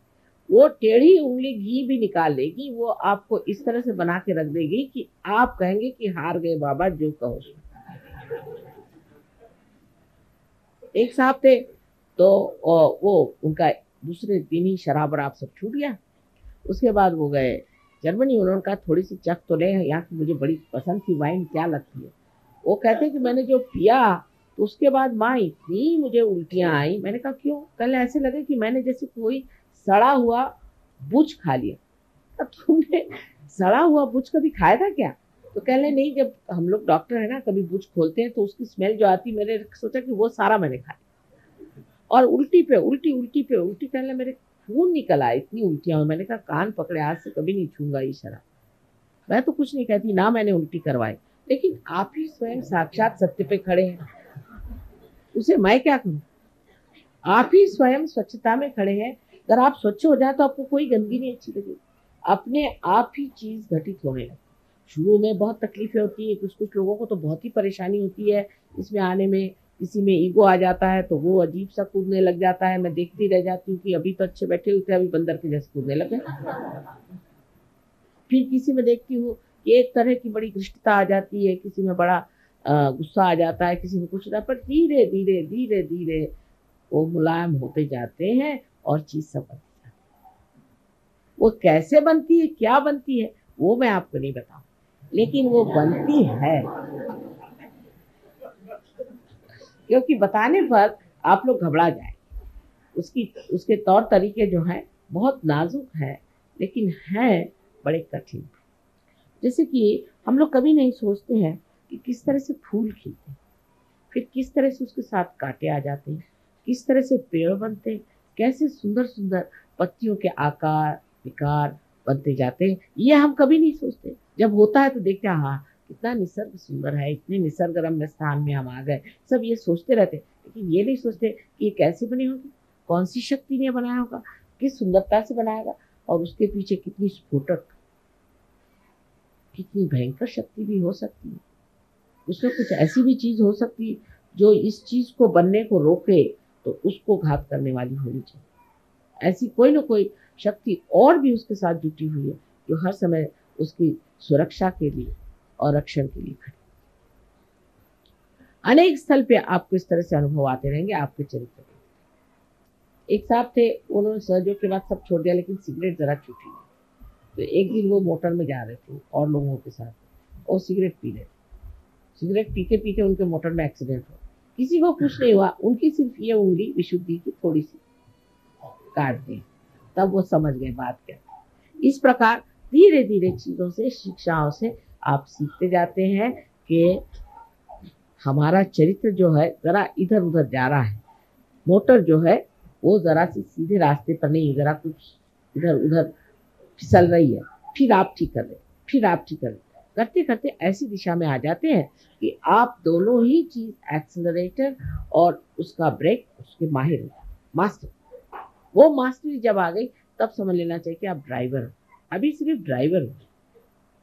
वो टेढ़ी उंगली घी भी निकाल लेगी, वो आपको इस तरह से बना के रख देगी कि आप कहेंगे कि हार गए बाबा, जो कहो। एक साहब थे तो वो उनका दूसरे दिन ही शराब वराब सब छूट गया। उसके बाद वो गए जर्मनी। उन्होंने कहा थोड़ी सी चख तो ले, यहाँ की मुझे बड़ी पसंद थी वाइन, क्या लगती है। वो कहते कि मैंने जो पिया तो उसके बाद माँ इतनी मुझे उल्टियाँ आई। मैंने कहा क्यों? कल ऐसे लगे कि मैंने जैसे कोई सड़ा हुआ बुच खा लिया। अब तुमने सड़ा हुआ बुच कभी खाया था क्या? तो कह रहे नहीं, जब हम लोग डॉक्टर है ना, कभी बुच खोलते हैं तो उसकी स्मेल जो आती, मैंने सोचा कि वो सारा मैंने खाया। और उल्टी पे उल्टी, उल्टी पे उल्टी, कहने मेरे खून निकल आया, इतनी उल्टियां हुई। मैंने कहा कान पकड़े, आज से कभी नहीं छूंगा ये शराब। मैं तो कुछ नहीं कहती ना, मैंने उल्टी करवाई, लेकिन आप ही स्वयं साक्षात सत्य पे खड़े हैं, उसे मैं क्या करूं? आप ही स्वयं स्वच्छता में खड़े हैं। अगर आप स्वच्छ हो जाए तो आपको कोई गंदगी नहीं अच्छी लगेगी, अपने आप ही चीज घटित होने लगती। शुरू में बहुत तकलीफें होती है, कुछ कुछ लोगों को तो बहुत ही परेशानी होती है इसमें आने में। किसी में ईगो आ जाता है तो वो अजीब सा कूदने लग जाता है। मैं देखती रह जाती हूँ कि अभी तो अच्छे बैठे हुए थे, अभी बंदर के जैसे कूदने लगे। फिर किसी में देखती हूँ कि एक तरह की बड़ी घृष्टता आ जाती है, किसी में बड़ा गुस्सा आ जाता है, किसी में कुछ होता है। पर धीरे धीरे धीरे धीरे वो मुलायम होते जाते हैं और चीज सब बनती है। वो कैसे बनती है, क्या बनती है, वो मैं आपको नहीं बताऊं, लेकिन वो बनती है। क्योंकि बताने पर आप लोग घबरा जाए। उसके तौर तरीके जो हैं बहुत नाजुक है, लेकिन हैं बड़े कठिन। जैसे कि हम लोग कभी नहीं सोचते हैं कि किस तरह से फूल खिलते हैं, फिर किस तरह से उसके साथ कांटे आ जाते हैं, किस तरह से पेड़ बनते हैं, कैसे सुंदर सुंदर पत्तियों के आकार विकार बनते जाते हैं। ये हम कभी नहीं सोचते। जब होता है तो देखते हैं हाँ कितना निसर्ग सुंदर है, इतने निसर्ग रम्य स्थान में हम आ गए, सब ये सोचते रहते। लेकिन ये नहीं सोचते कि ये कैसे बनी होगी, कौन सी शक्ति ने बनाया होगा, किस सुंदरता से बनाएगा, और उसके पीछे कितनी स्फोटक, कितनी भयंकर शक्ति भी हो सकती है। उसमें कुछ ऐसी भी चीज हो सकती है जो इस चीज को बनने को रोके, तो उसको घात करने वाली होनी चाहिए। ऐसी कोई ना कोई शक्ति और भी उसके साथ जुटी हुई है जो हर समय उसकी सुरक्षा के लिए और रक्षण के लिए खड़ी। अनेक स्थल पे आपको इस तरह से अनुभव आते रहेंगे आपके चरित्र में। एक साहब थे, उन्होंने सहयोग के बाद सब छोड़ दिया, लेकिन सिगरेट जरा छूटी नहीं। तो एक दिन वो मोटर में जा रहे थे और लोगों के साथ, और सिगरेट पी रहे थे। सिगरेट पीते पीते उनके मोटर में एक्सीडेंट हो। किसी को कुछ नहीं हुआ, उनकी सिर्फ ये उंगली विशुद्धि की थोड़ी सी काट दी। तब वो समझ गए बात क्या। इस प्रकार धीरे धीरे चीजों से, शिक्षाओं से आप सीखते जाते हैं कि हमारा चरित्र जो है जरा इधर उधर जा रहा है, मोटर जो है वो जरा सी सीधे रास्ते पर नहीं, जरा कुछ इधर उधर फिसल रही है, फिर आप ठीक कर रहे। फिर आप ठीक करते करते ऐसी दिशा में आ जाते हैं कि आप दोनों ही चीज, एक्सेलरेटर और उसका ब्रेक, उसके माहिर हो, मास्टर। वो मास्टरी जब आ गई तब समझ लेना चाहिए कि आप ड्राइवर हो। अभी सिर्फ ड्राइवर हो,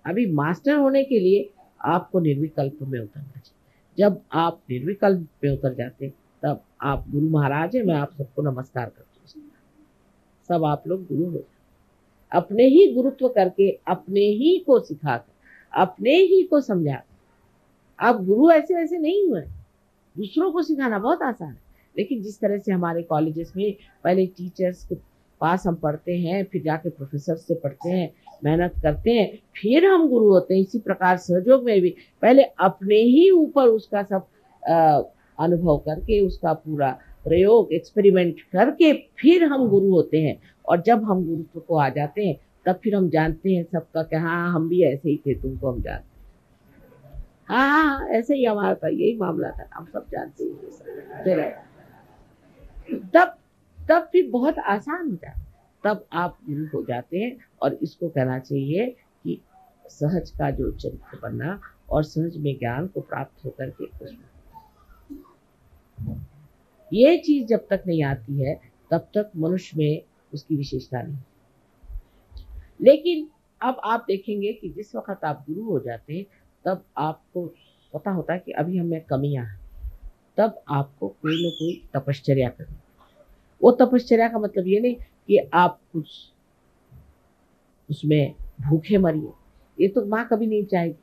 अभी मास्टर होने के लिए आपको निर्विकल्प में उतरना चाहिए। जब आप निर्विकल्प में उतर जाते तब आप गुरु महाराज हैं। मैं आप सबको नमस्कार करती हूँ। सब आप लोग गुरु हो, अपने ही गुरुत्व करके, अपने ही को सिखाकर, अपने ही को समझा। आप गुरु ऐसे वैसे नहीं हुए। दूसरों को सिखाना बहुत आसान है, लेकिन जिस तरह से हमारे कॉलेजेस में पहले टीचर्स के पास हम पढ़ते हैं, फिर जाके प्रोफेसर से पढ़ते हैं, मेहनत करते हैं, फिर हम गुरु होते हैं। इसी प्रकार सहयोग में भी पहले अपने ही ऊपर उसका सब अनुभव करके, उसका पूरा प्रयोग, एक्सपेरिमेंट करके फिर हम गुरु होते हैं। और जब हम गुरुत्व को आ जाते हैं तब फिर हम जानते हैं सबका कि हाँ हम भी ऐसे ही थे, तुमको हम जानते हैं। हाँ हाँ हाँ, ऐसे ही हमारा था, यही मामला था, हम सब जानते हैं। तब फिर बहुत आसान हो जाता है, तब आप गुरु हो जाते हैं। और इसको कहना चाहिए कि सहज का जो चरित्र बनना और सहज में ज्ञान को प्राप्त होकर के उसमें, ये चीज जब तक नहीं आती है तब तक मनुष्य में उसकी विशेषता नहीं। लेकिन अब आप देखेंगे कि जिस वक्त आप गुरु हो जाते हैं तब आपको पता होता है कि अभी हमें कमियां हैं, तब आपको कोई ना कोई तपश्चर्या करनी। वो तपश्चर्या का मतलब ये नहीं कि आप कुछ उसमें भूखे मरिए, ये तो माँ कभी नहीं चाहेगी,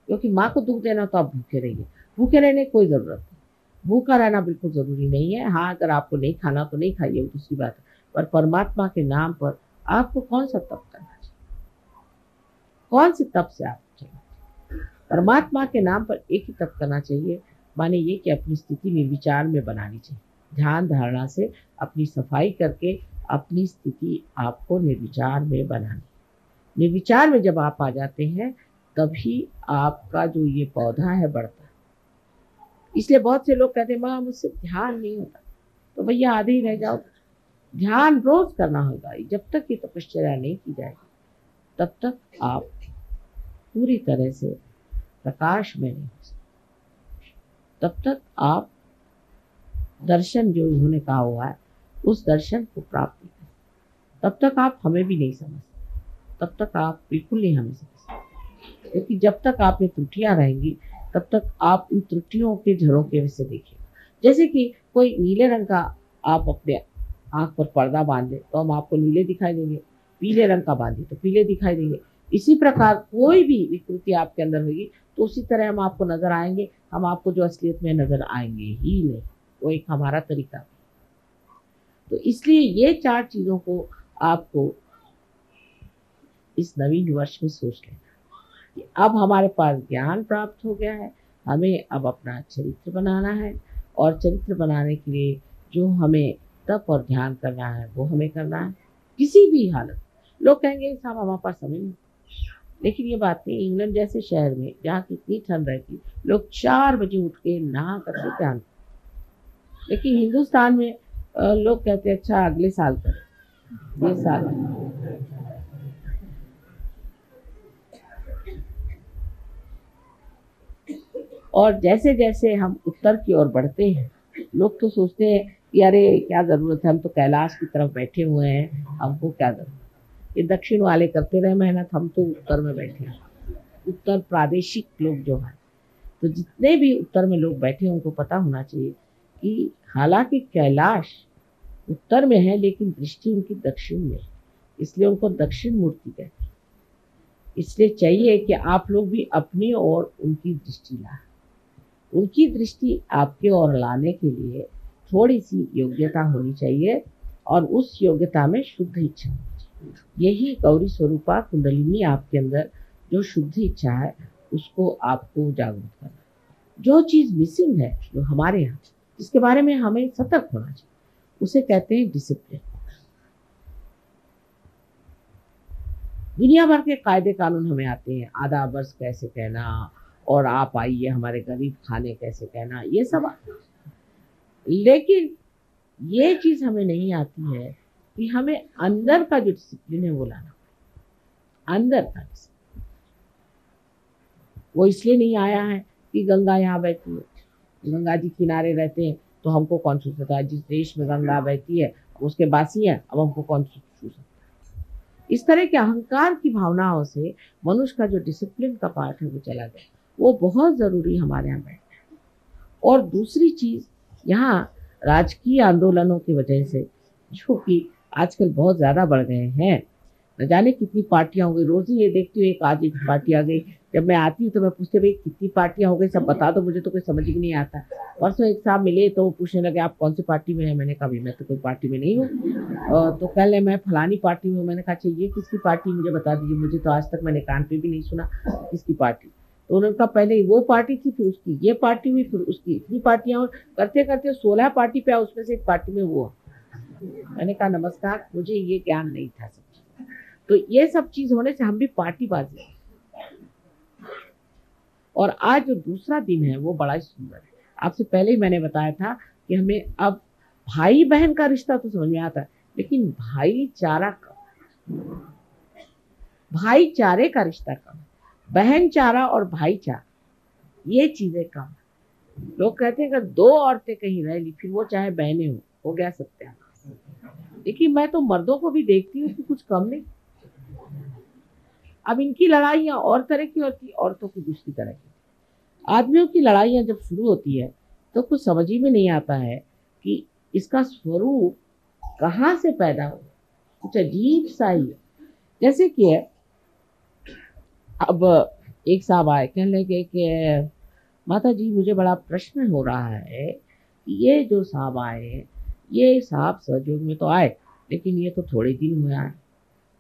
क्योंकि माँ को दुख देना तो आप भूखे रहिए। भूखे रहने की कोई ज़रूरत नहीं, भूखा रहना बिल्कुल ज़रूरी नहीं है। हाँ, अगर आपको नहीं खाना तो नहीं खाइए, वो दूसरी बात है। पर परमात्मा के नाम पर आपको कौन सा तप करना चाहिए, कौन से तप से आप चाहिए? परमात्मा के नाम पर एक ही तप करना चाहिए, माने ये कि अपनी स्थिति निर्विचार में बनानी चाहिए। ध्यान धारणा से अपनी सफाई करके अपनी स्थिति आपको निर्विचार में बनानी। निर्विचार में जब आप आ जाते हैं तभी आपका जो ये पौधा है बढ़ता है। इसलिए बहुत से लोग कहते हैं माँ मुझसे ध्यान नहीं होता, तो भैया आधे ही रह जाओ। ध्यान रोज करना होगा। जब तक ये तपश्चर्या नहीं की जाएगी तब तक आप पूरी तरह से प्रकाश में नहीं हो सकते। तब तक आप दर्शन जो उन्होंने कहा हुआ है उस दर्शन को प्राप्त नहीं कर, तब तक आप हमें भी नहीं समझ सकते, तब तक आप बिल्कुल नहीं हमें समझ सकते। क्योंकि जब तक आप में त्रुटियां रहेंगी तब तक आप उन त्रुटियों के झरोखे से देखिएगा। जैसे कि कोई नीले रंग का आप अपने आंख पर पर्दा बांध दे तो हम आपको नीले दिखाई देंगे, पीले रंग का बांधे तो पीले दिखाई देंगे। इसी प्रकार कोई भी विकृति आपके अंदर होगी तो उसी तरह हम आपको नजर आएंगे। हम आपको जो असलियत में नजर आएंगे ही नहीं, वो एक हमारा तरीका है। तो इसलिए ये 4 चीजों को आपको इस नवीन वर्ष में सोच लेना कि अब हमारे पास ज्ञान प्राप्त हो गया है, हमें अब अपना चरित्र बनाना है। और चरित्र बनाने के लिए जो हमें तप और ध्यान करना है वो हमें करना है। किसी भी हालत, लोग कहेंगे साहब हमारे पास समय नहीं, लेकिन ये बात नहीं। इंग्लैंड जैसे शहर में जहाँ कितनी ठंड रहती, लोग 4 बजे उठ के नहा करके ध्यान, लेकिन हिंदुस्तान में लोग कहते हैं अच्छा अगले साल करें, ये साल। और जैसे जैसे हम उत्तर की ओर बढ़ते हैं लोग तो सोचते हैं कि अरे क्या ज़रूरत है, हम तो कैलाश की तरफ बैठे हुए हैं, हमको क्या ज़रूरत। ये दक्षिण वाले करते रहे मेहनत, हम तो उत्तर में बैठे हैं। उत्तर प्रादेशिक लोग जो हैं, तो जितने भी उत्तर में लोग बैठे हैं उनको पता होना चाहिए कि हालांकि कैलाश उत्तर में है लेकिन दृष्टि उनकी दक्षिण में है, इसलिए उनको दक्षिण मूर्ति कहते हैं। इसलिए चाहिए कि आप लोग भी अपनी ओर उनकी दृष्टि लाएं। उनकी दृष्टि आपके ओर लाने के लिए थोड़ी सी योग्यता होनी चाहिए और उस योग्यता में शुद्ध इच्छा होनी चाहिए। यही गौरी स्वरूपा कुंडलिनी आपके अंदर जो शुद्ध इच्छा है उसको आपको जागरूक करना। जो चीज़ मिसिंग है जो हमारे यहाँ, जिसके बारे में हमें सतर्क होना चाहिए, उसे कहते हैं डिसिप्लिन। दुनिया भर के कायदे कानून हमें आते हैं, आधा वर्ष कैसे कहना और आप आइए हमारे गरीब खाने कैसे कहना, ये सब आता है। लेकिन ये चीज़ हमें नहीं आती है कि हमें अंदर का जो डिसिप्लिन है वो लाना, अंदर का डिसिप्लिन। वो इसलिए नहीं आया है कि गंगा यहाँ बहती है, गंगा जी किनारे रहते हैं तो हमको कौन छू सकता है। जिस देश में गंगा बहती है उसके वासी हैं, अब हमको कौन छू सकता है। इस तरह के अहंकार की भावनाओं से मनुष्य का जो डिसिप्लिन का पार्ट है वो चला गया। वो बहुत ज़रूरी हमारे यहाँ बैठना है। और दूसरी चीज़, यहाँ राजकीय आंदोलनों की वजह से जो कि आजकल बहुत ज़्यादा बढ़ गए हैं, न जाने कितनी पार्टियां हो गई। रोज ही ये देखती हूँ एक आज एक पार्टी आ गई। जब मैं आती हूँ तो मैं पूछती भाई कितनी पार्टियां हो गई, सब बता दो, मुझे तो कोई समझ ही नहीं आता। परसों एक साहब मिले तो वो पूछने लगे आप कौन सी पार्टी में है। मैंने कहा भाई मैं तो कोई पार्टी में नहीं हूँ। तो कह ले मैं फलानी पार्टी में हूँ। मैंने कहा चाहिए किसकी पार्टी, मुझे बता दीजिए, मुझे तो आज तक मैंने कान पे भी नहीं सुना किसकी पार्टी। तो उन्होंने कहा पहले वो पार्टी थी, फिर उसकी ये पार्टी हुई, फिर उसकी इतनी पार्टियां, करते करते 16 पार्टी पे, उसमें से एक पार्टी में वो। मैंने कहा नमस्कार, मुझे ये ज्ञान नहीं था सब। तो ये सब चीज होने से हम भी पार्टीबाजी। और आज जो दूसरा दिन है वो बड़ा ही सुंदर है। आपसे पहले ही मैंने बताया था कि हमें अब भाई बहन का रिश्ता तो समझ में आता है, लेकिन भाईचारा कम, भाईचारे का रिश्ता कम, बहनचारा और भाईचारा ये चीजें कम। लोग कहते हैं अगर 2 औरतें कहीं रह ली फिर वो चाहे बहनें हो गया सत्यानाश। लेकिन मैं तो मर्दों को भी देखती हूँ कि कुछ कम नहीं। अब इनकी लड़ाइयाँ और तरह की होती, औरतों की दूसरी तरह की। आदमियों की लड़ाइयाँ जब शुरू होती है तो कुछ समझ ही में नहीं आता है कि इसका स्वरूप कहाँ से पैदा हो। कुछ अजीब सा ही है। जैसे कि अब एक साहब आए, कहने लगे कि माता जी मुझे बड़ा प्रश्न हो रहा है कि ये जो साहब आए, ये साहब सहयोग में तो आए लेकिन ये तो थोड़े दिन हुए आए,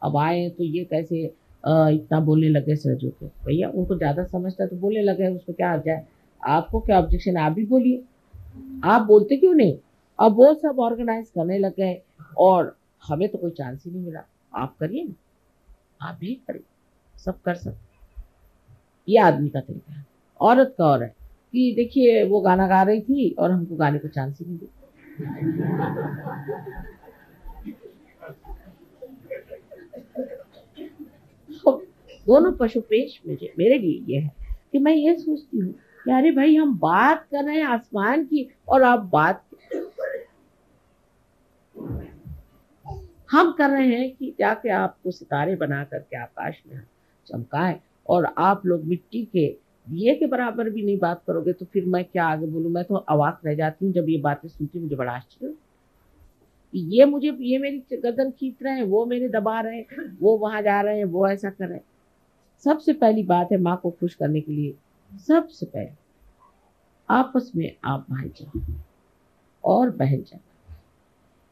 अब आए तो ये कैसे इतना बोलने लगे सहयोग को। भैया उनको ज़्यादा समझता है तो बोलने लगे, उसको क्या आ जाए, आपको क्या ऑब्जेक्शन है, आप भी बोलिए, आप बोलते क्यों नहीं। अब वो सब ऑर्गेनाइज करने लग गए और हमें तो कोई चांस ही नहीं मिला। आप करिए ना, आप भी करिए, सब कर सकते। ये आदमी का तरीका है। औरत का और है कि देखिए वो गाना गा रही थी और हमको गाने को चांस ही नहीं दिया। दोनों पशुपेश मेरे लिए ये है कि मैं ये सोचती हूँ कि अरे भाई हम बात कर रहे हैं आसमान की और आप बात हम कर रहे हैं कि जाके आपको सितारे बना करके आकाश में चमकाए और आप लोग मिट्टी के दिए के बराबर भी नहीं बात करोगे तो फिर मैं क्या आगे बोलूं। मैं तो अवाक रह जाती हूँ जब ये बातें सुनती हूँ। मुझे बड़ा आश्चर्य, ये मेरी गर्दन खींच रहे हैं, वो मेरे दबा रहे हैं, वो वहां जा रहे हैं, वो ऐसा कर रहे हैं। सबसे पहली बात है माँ को खुश करने के लिए सबसे पहले आपस में आप भाईचारा और बहनचारा,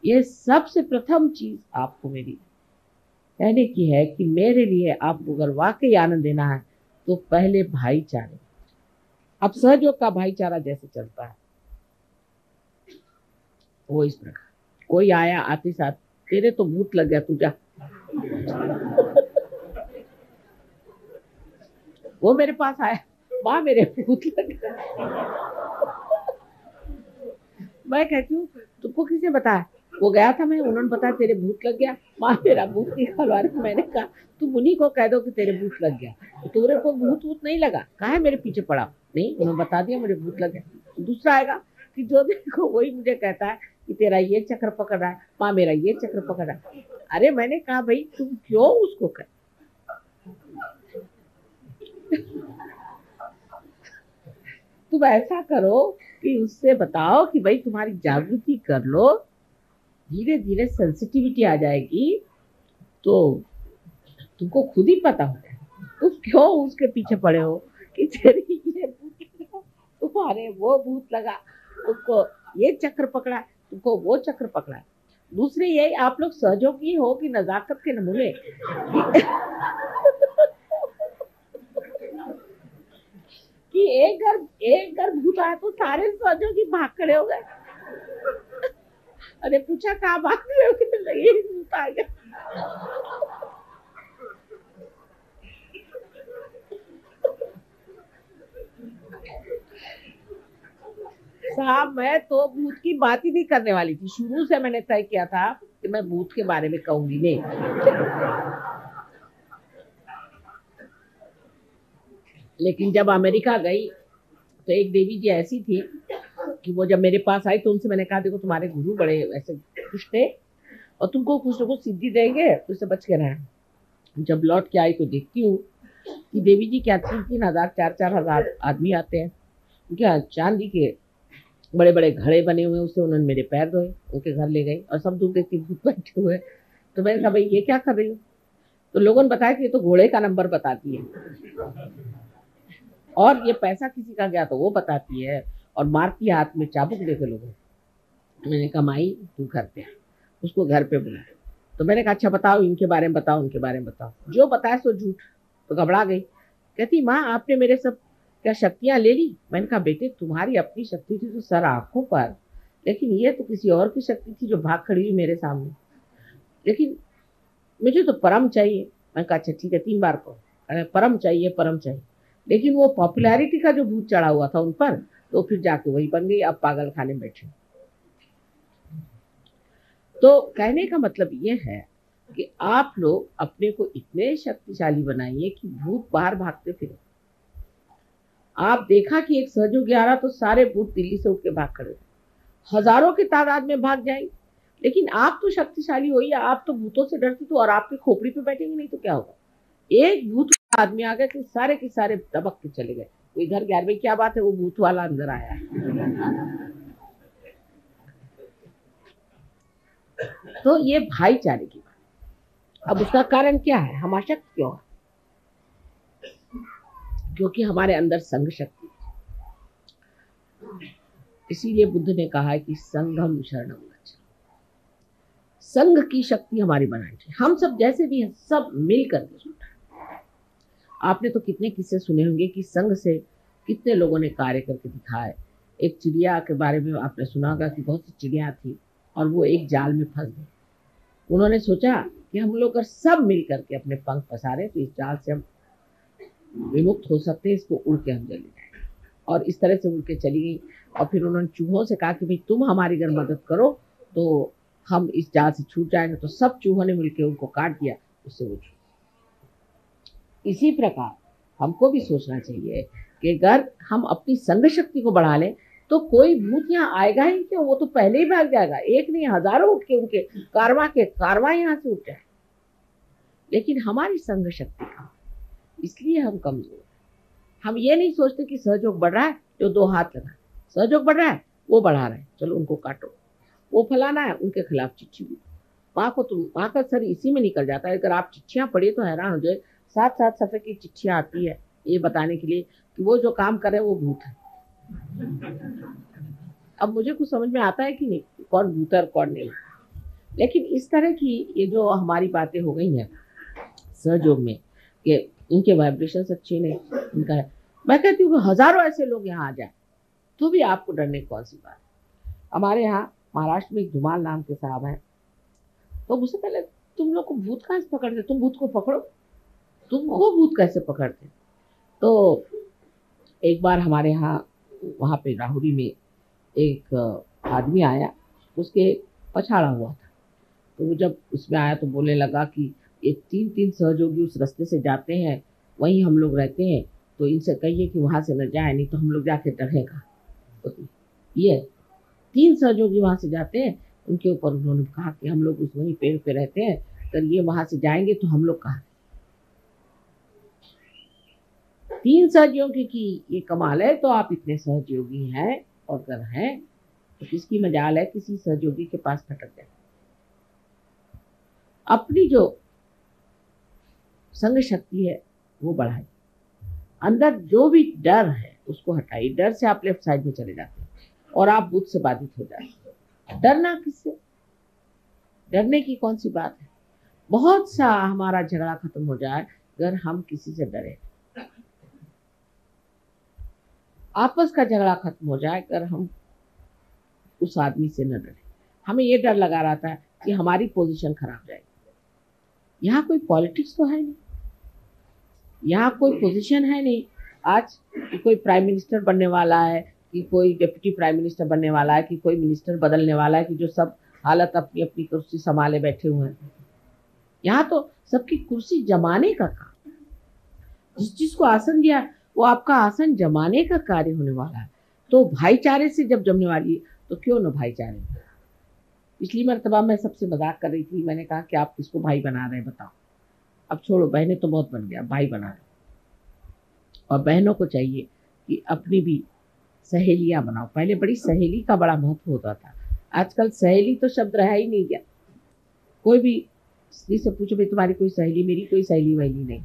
ये सबसे प्रथम चीज आपको मेरी कहने की है कि मेरे लिए आपको अगर वाकई आनंद देना है तो पहले भाईचारे। अब सहयोग का भाईचारा जैसे चलता है वो इस प्रकार, कोई आया आते साथ तेरे तो भूत लग गया, तू जा। वो मेरे पास आया, माँ मेरे भूत लग गया। मैं कहती हूँ तुमको किसने बताया। वो गया था मैं, उन्होंने बताया तेरे भूत लग गया। माँ मेरा भूत निकालवा रहे। मैंने कहा तुम उन्हीं को कह दो कि तेरे भूत लग गया, तो तुम्हारे को भूत वूत नहीं लगा, कहा है मेरे पीछे पड़ा नहीं, उन्होंने बता दिया मुझे भूत लग गया। दूसरा आएगा कि जो देखो वही मुझे कहता है कि तेरा ये चक्र पकड़ रहा है, माँ मेरा ये चक्र पकड़ रहा है। अरे मैंने कहा भाई तुम क्यों उसको कर, तुम ऐसा करो कि उससे बताओ कि भाई तुम्हारी जागृति कर लो, धीरे धीरे सेंसिटिविटी आ जाएगी तो तुमको खुद ही पता हो जाएगा। तुम क्यों उसके पीछे पड़े हो कि तेरी ये भूत लगा, तुम्हारे वो भूत लगा, तुमको ये चक्र पकड़ा, तुमको वो चक्र पकड़ा। दूसरे ये आप लोग सहयोगी हो कि नजाकत के नमूने कि एक घर भूत आया तो सारे सहयोगी भाग खड़े हो गए। अरे पूछा कहाँ भाग रहे हो, कहने लगे भूत आ गया। साहब मैं तो भूत की बात ही नहीं करने वाली थी, शुरू से मैंने तय किया था कि मैं भूत के बारे में कहूंगी नहीं। लेकिन जब अमेरिका गई तो एक देवी जी ऐसी थी कि वो जब मेरे पास आई तो उनसे मैंने कहा देखो तुम्हारे गुरु बड़े ऐसे खुश थे और तुमको कुछ ना कुछ सिद्धि देंगे तो इससे बच के रहना। जब लौट के आई तो देखती हूँ कि देवी जी क्या 3-3 हजार 4-4 हजार आदमी आते हैं, उनके यहाँ चांदी के बड़े बड़े घड़े बने हुए हैं, उससे उन्होंने मेरे पैर धोए, उनके घर ले गई और सब दूर देखती भूत बैठे हुए। तो मैंने कहा भाई ये क्या कर रही हो? तो लोगों ने बताया कि ये तो घोड़े का नंबर बताती है और ये पैसा किसी का गया तो वो बताती है और मारती है हाथ में चाबुक देके लोगों। मैंने कहा माई तू घर पे, उसको घर पे बुला। तो मैंने कहा अच्छा बताओ इनके बारे में बताओ, उनके बारे में बताओ। जो बताया सो झूठ। तो घबरा गई, कहती माँ आपने मेरे सब क्या शक्तियाँ ले ली? मैंने कहा बेटे तुम्हारी अपनी शक्ति थी तो सर आंखों पर, लेकिन ये तो किसी और की शक्ति थी जो भाग खड़ी हुई मेरे सामने। लेकिन मुझे तो परम चाहिए। मैंने कहा अच्छा ठीक है 3 बार कहो। अरे परम चाहिए परम चाहिए। लेकिन वो पॉपुलैरिटी का जो भूत चढ़ा हुआ था उन पर, तो फिर जाके वही बन गई, अब पागल खाने में बैठे। तो कहने का मतलब ये है कि आप लोग अपने को इतने शक्तिशाली बनाइए कि भूत बाहर भागते फिरे। आप देखा कि एक सहयोगी आ रहा तो सारे भूत दिल्ली से उठ के भाग खड़े, हजारों की तादाद में भाग जाएंगे। लेकिन आप तो शक्तिशाली हो, या आप तो भूतों से डरती तो और आपकी खोपड़ी पे बैठेंगे नहीं तो क्या होगा? एक भूत आदमी आ गया कि सारे के सारे दबक के चले गए। कोई घर गया भाई क्या बात है, वो भूत वाला अंदर आया है। तो ये भाईचारे की बात। अब उसका कारण क्या है? हम अशक्त क्यों है? क्योंकि हमारे अंदर संघ शक्ति है। इसीलिए बुद्ध ने कहा है कि संघम शरणम गच्छ। संघ की शक्ति हमारी बनानी चाहिए। हम सब जैसे भी हैं सब मिल करके जुटा। आपने तो कितने किस्से सुने होंगे कि संघ से कितने लोगों ने कार्य करके दिखाए। एक चिड़िया के बारे में आपने सुना होगा कि बहुत सी चिड़िया थी और वो एक जाल में फंस गई। उन्होंने सोचा कि हम लोग अगर सब मिल करके अपने पंख पसारे तो इस जाल से हम विमुक्त हो सकते हैं, इसको उड़ के हम चले जाएंगे। और इस तरह से उड़ के चली गई। और फिर उन्होंने चूहों से कहा कि भाई तुम हमारी अगर मदद करो तो हम इस जाल से छूट जाएंगे। तो सब चूहों ने मिलकर उनको काट दिया, उससे वो छूट। इसी प्रकार हमको भी सोचना चाहिए कि अगर हम अपनी संघ शक्ति को बढ़ा लें तो कोई भूत यहाँ आएगा ही क्यों, वो तो पहले ही भाग जाएगा। एक नहीं हजारों उठ के उनके कारवां यहाँ से उठ जाए। लेकिन हमारी संघ शक्ति कम, इसलिए हम कमजोर हैं। हम ये नहीं सोचते कि सहयोग बढ़ रहा है जो 2 हाथ लगा, सहयोग बढ़ रहा है वो बढ़ा रहा है चलो उनको काटो, वो फलाना है उनके खिलाफ चिट्ठी भी। माँ का सर इसी में निकल जाता है। अगर आप चिट्ठियां पढ़िए तो हैरान हो जाए, 7-7 सफ़े की चिट्ठियां आती है ये बताने के लिए कि वो जो काम करे वो भूत है। अब मुझे कुछ समझ में आता है कि नहीं कौन भूत है और कौन नहीं। लेकिन इस तरह की ये जो हमारी बातें हो गई हैं सहयोग में कि इनके वाइब्रेशन अच्छे नहीं, इनका है। मैं कहती हूँ हजारों ऐसे लोग यहाँ आ जाए तो भी आपको डरने की कौन सी बात। हमारे यहाँ महाराष्ट्र में एक धुमाल नाम के साहब हैं, तो मुझसे पहले तुम लोग को भूत कहाँ से पकड़ते, तुम भूत को पकड़ो, तुमको भूत कैसे पकड़ते। तो एक बार हमारे यहाँ वहाँ पे राहुरी में एक आदमी आया, उसके पछाड़ा हुआ था। तो वो जब उसमें आया तो बोलने लगा कि ये 3-3 सहयोगी उस रास्ते से जाते हैं, वहीं हम लोग रहते हैं, तो इनसे कहिए कि वहाँ से न जाए, नहीं तो हम लोग जाके डरेगा। तो ये 3 सहयोगी वहाँ से जाते हैं, उनके ऊपर उन्होंने कहा कि हम लोग उस वहीं पेड़ पे रहते हैं, अगर ये वहाँ से जाएंगे तो हम लोग कहाँ। 3 सहयोगी की ये कमाल है। तो आप इतने सहयोगी हैं और अगर हैं तो किसकी मजाल है किसी सहयोगी के पास भटक जाए। अपनी जो संघ शक्ति है वो बढ़ाइए, अंदर जो भी डर है उसको हटाइए। डर से आप लेफ्ट साइड में चले जाते हैं और आप बुद्ध से बाधित हो जाते हैं। डरना किससे? डरने की कौन सी बात है? बहुत सा हमारा झगड़ा खत्म हो जाए अगर हम किसी से डरे। आपस का झगड़ा खत्म हो जाए अगर हम उस आदमी से न डरे। हमें ये डर लगा रहता है कि हमारी पोजीशन खराब जाएगी। यहाँ कोई पॉलिटिक्स तो है नहीं, यहाँ कोई पोजीशन है नहीं। आज कोई प्राइम मिनिस्टर बनने वाला है कि कोई डिप्टी प्राइम मिनिस्टर बनने वाला है कि कोई मिनिस्टर बदलने वाला है कि जो सब हालत अपनी अपनी कुर्सी संभाले बैठे हुए हैं। यहाँ तो सबकी कुर्सी जमाने का काम। जिस जिसको आसन दिया वो आपका आसन जमाने का कार्य होने वाला है। तो भाईचारे से जब जमने वाली है तो क्यों न भाईचारे में। पिछली मर्तबा मैं सबसे मजाक कर रही थी, मैंने कहा कि आप किसको भाई बना रहे हैं बताओ। अब छोड़ो, बहनें तो बहुत बन गया, भाई बना रहे। और बहनों को चाहिए कि अपनी भी सहेलियां बनाओ। पहले बड़ी सहेली का बड़ा महत्व होता था, आजकल सहेली तो शब्द रहा ही नहीं गया। कोई भी स्त्री से पूछो भाई तुम्हारी कोई सहेली, मेरी कोई सहेली वहेली नहीं।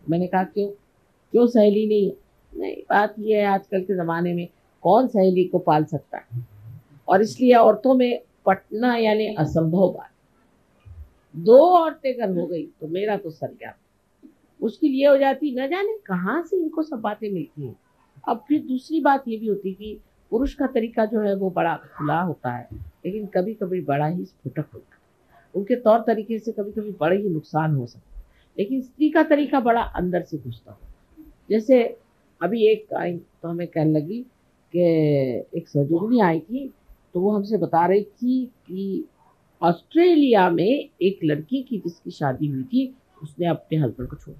मैंने कहा क्यों क्यों सहेली नहीं है? नहीं, बात यह है आजकल के ज़माने में कौन सहेली को पाल सकता है, और इसलिए औरतों में पटना यानी असंभव बात। 2 औरतें अगर हो गई तो मेरा तो सर गया। मुश्किल ये हो जाती, न जाने कहाँ से इनको सब बातें मिलती हैं। अब फिर दूसरी बात ये भी होती कि पुरुष का तरीका जो है वो बड़ा खुला होता है, लेकिन कभी कभी बड़ा ही स्फुटक होता है। उनके तौर तरीके से कभी कभी बड़े ही नुकसान हो सकते हैं, लेकिन स्त्री का तरीका बड़ा अंदर से घुसता हो। जैसे अभी एक आई तो हमें कहने लगी कि एक सजोगनी आई थी, तो वो हमसे बता रही थी कि ऑस्ट्रेलिया में एक लड़की की जिसकी शादी हुई थी, उसने अपने हस्बैंड को छोड़ा।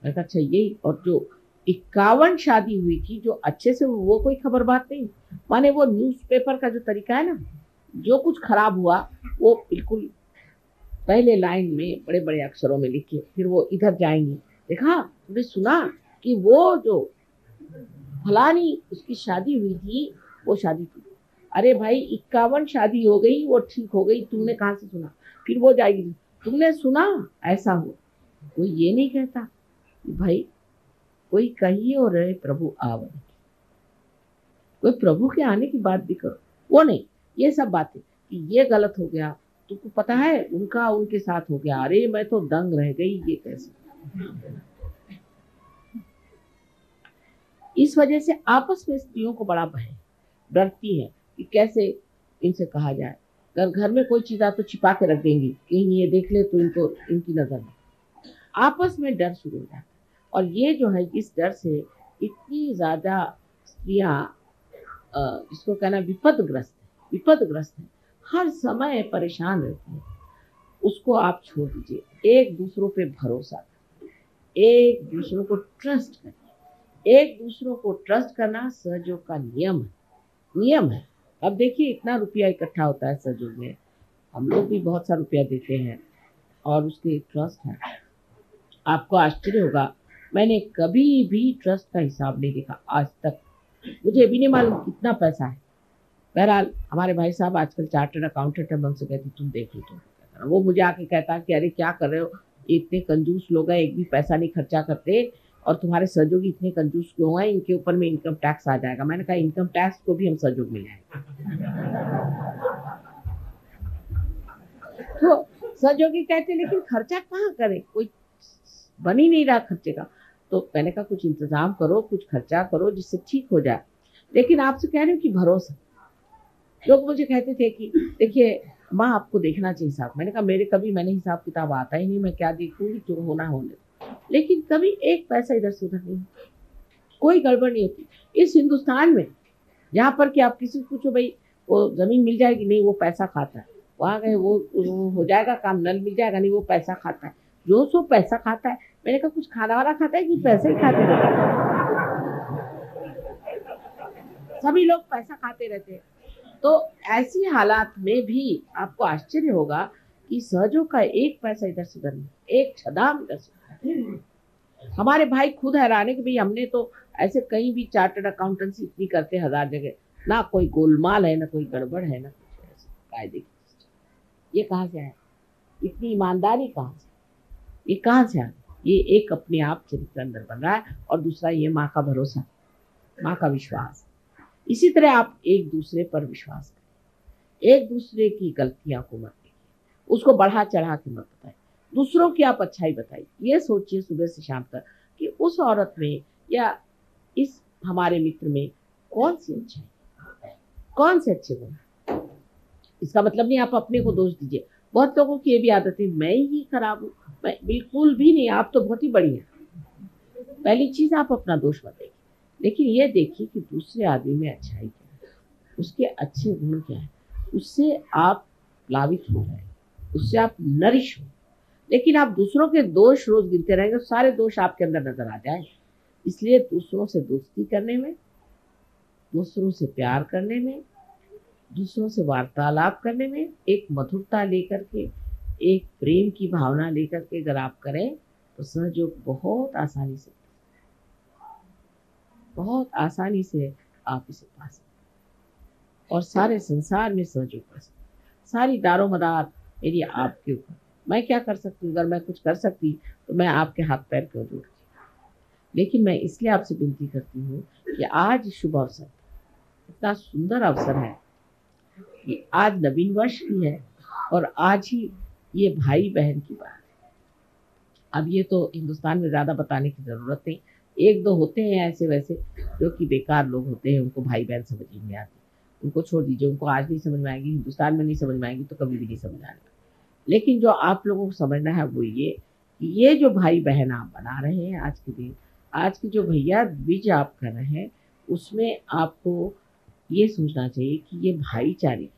मैंने कहा अच्छा यही, और जो 51 शादी हुई थी जो अच्छे से, वो कोई खबर बात नहीं। माने वो न्यूज़पेपर का जो तरीका है ना, जो कुछ खराब हुआ वो बिल्कुल पहले लाइन में बड़े बड़े अक्षरों में लिखे, फिर वो इधर जाएंगी, देखा तुमने सुना कि वो जो फलानी उसकी शादी हुई थी वो शादी थी। अरे भाई 51 शादी हो गई, वो ठीक हो गई, तुमने कहाँ से सुना? फिर वो जाएगी, तुमने सुना ऐसा हुआ। कोई ये नहीं कहता कि भाई कोई कहिए और रहे प्रभु आवन, कोई प्रभु के आने की बात भी करो, वो नहीं। ये सब बातें कि ये गलत हो गया, तुमको पता है उनका उनके साथ हो गया, अरे मैं तो दंग रह गई, ये कैसे। इस वजह से आपस में स्त्रियों को बड़ा भय, डरती है कि कैसे इनसे कहा जाए। अगर घर में कोई चीज़ आ तो छिपा के रख देंगी, कहीं ये देख ले तो इनको इनकी नजर में। आपस में डर शुरू हो जाता है, और ये जो है इस डर से इतनी ज़्यादा स्त्रियाँ इसको कहना विपदग्रस्त है, हर समय परेशान रहती है। उसको आप छोड़ दीजिए, एक दूसरों पे भरोसा करिए, एक दूसरों को ट्रस्ट करिए। एक दूसरों को ट्रस्ट करना सहयोग का नियम है। अब देखिए इतना रुपया इकट्ठा होता है सहयोग में, हम लोग भी बहुत सा रुपया देते हैं और उसके ट्रस्ट है। आपको आश्चर्य होगा, मैंने कभी भी ट्रस्ट का हिसाब नहीं देखा आज तक, मुझे भी नहीं मालूम कितना पैसा है। बहरहाल हमारे भाई साहब आजकल चार्टर्ड अकाउंटेंट है, मैं उनसे कहती तुम देख लो तुम। वो मुझे आके कहता कि अरे क्या कर रहे हो, इतने कंजूस लोग हैं, एक भी पैसा नहीं खर्चा करते, और तुम्हारे सहयोगी इतने कंजूस क्यों हैं, इनके ऊपर में इनकम टैक्स आ जाएगा। मैंने कहा इनकम टैक्स को भी हम सहयोग में लाएंगे। तो सहयोगी कहते लेकिन खर्चा कहाँ करें, कोई बन ही नहीं रहा खर्चे का। तो मैंने कहा कुछ इंतजाम करो, कुछ खर्चा करो जिससे ठीक हो जाए। लेकिन आपसे कह रही हूँ कि भरोसा। लोग मुझे कहते थे कि देखिए माँ आपको देखना चाहिए हिसाब। मैंने कहा मैंने हिसाब किताब आता ही नहीं, मैं क्या देखूंगी, जो होना होने। लेकिन कभी एक पैसा इधर से उधर नहीं, कोई गड़बड़ नहीं होती इस हिंदुस्तान में। जहाँ पर कि आप किसी से पूछो भाई वो जमीन मिल जाएगी, नहीं वो पैसा खाता है, वहाँ गए वो हो जाएगा काम, नल मिल जाएगा, नहीं वो पैसा खाता है, जो सो पैसा खाता है। मैंने कहा कुछ खाना वाला खाता है कि पैसे ही खाते रहते हैं? सभी लोग पैसा खाते रहते हैं। तो ऐसी हालात में भी आपको आश्चर्य होगा कि सहयोग का एक पैसा इधर से उधर नहीं, एक छदाम इधर से। हमारे भाई खुद हैरान है कि भाई हमने तो ऐसे कहीं भी चार्टर्ड अकाउंटेंसी इतनी करते 1000 जगह, ना कोई गोलमाल है, ना कोई गड़बड़ है, ना कुछ ऐसे कायदे की। ये कहाँ से आया, इतनी ईमानदारी कहाँ से, ये कहाँ से आया? ये एक अपने आप चरित्र अंदर बन रहा है, और दूसरा ये माँ का भरोसा, माँ का विश्वास। इसी तरह आप एक दूसरे पर विश्वास करें, एक दूसरे की गलतियां को मत देखिए, उसको बढ़ा चढ़ा के मत बताइए, दूसरों की आप अच्छाई बताइए। ये सोचिए सुबह से शाम तक कि उस औरत में या इस हमारे मित्र में कौन सी अच्छाई, कौन से अच्छे गुण। इसका मतलब नहीं आप अपने को दोष दीजिए। बहुत लोगों की ये भी आदत है मैं ही खराब हूँ, मैं बिल्कुल भी नहीं, आप तो बहुत ही बढ़िया। पहली चीज आप अपना दोष मत देखिए, लेकिन ये देखिए कि दूसरे आदमी में अच्छाई क्या है, उसके अच्छे गुण क्या है, उससे आप प्लावित हो रहे हैं, उससे आप नरिश हो। लेकिन आप दूसरों के दोष रोज गिनते रहेंगे, सारे दोष आपके अंदर नजर आ जाए, इसलिए दूसरों से दोस्ती करने में, दूसरों से प्यार करने में, दूसरों से वार्तालाप करने में एक मधुरता लेकर के, एक प्रेम की भावना लेकर के अगर आप करें तो सहयोग बहुत आसानी से आप इसे पा सकते हैं और सारे संसार में सहयोग कर सकते हैं। सारी दारोमदार मेरी आपके ऊपर। मैं क्या कर सकती हूँ? अगर मैं कुछ कर सकती तो मैं आपके हाथ पैर क्यों जोड़ती? लेकिन मैं इसलिए आपसे विनती करती हूँ कि आज शुभ अवसर, इतना सुंदर अवसर है कि आज नवीन वर्ष भी है और आज ही ये भाई बहन की बात है। अब ये तो हिंदुस्तान में ज़्यादा बताने की ज़रूरत नहीं। एक दो होते हैं ऐसे वैसे जो कि बेकार लोग होते हैं, उनको भाई बहन समझ ही नहीं आती। उनको छोड़ दीजिए, उनको आज नहीं समझ में आएगी, हिंदुस्तान में नहीं समझ में आएगी तो कभी भी नहीं समझ आएगा। लेकिन जो आप लोगों को समझना है वो ये कि ये जो भाई बहन आप बना रहे हैं आज के दिन, आज के जो भैया द्विज आप कर रहे हैं, उसमें आपको ये सोचना चाहिए कि ये भाईचारे,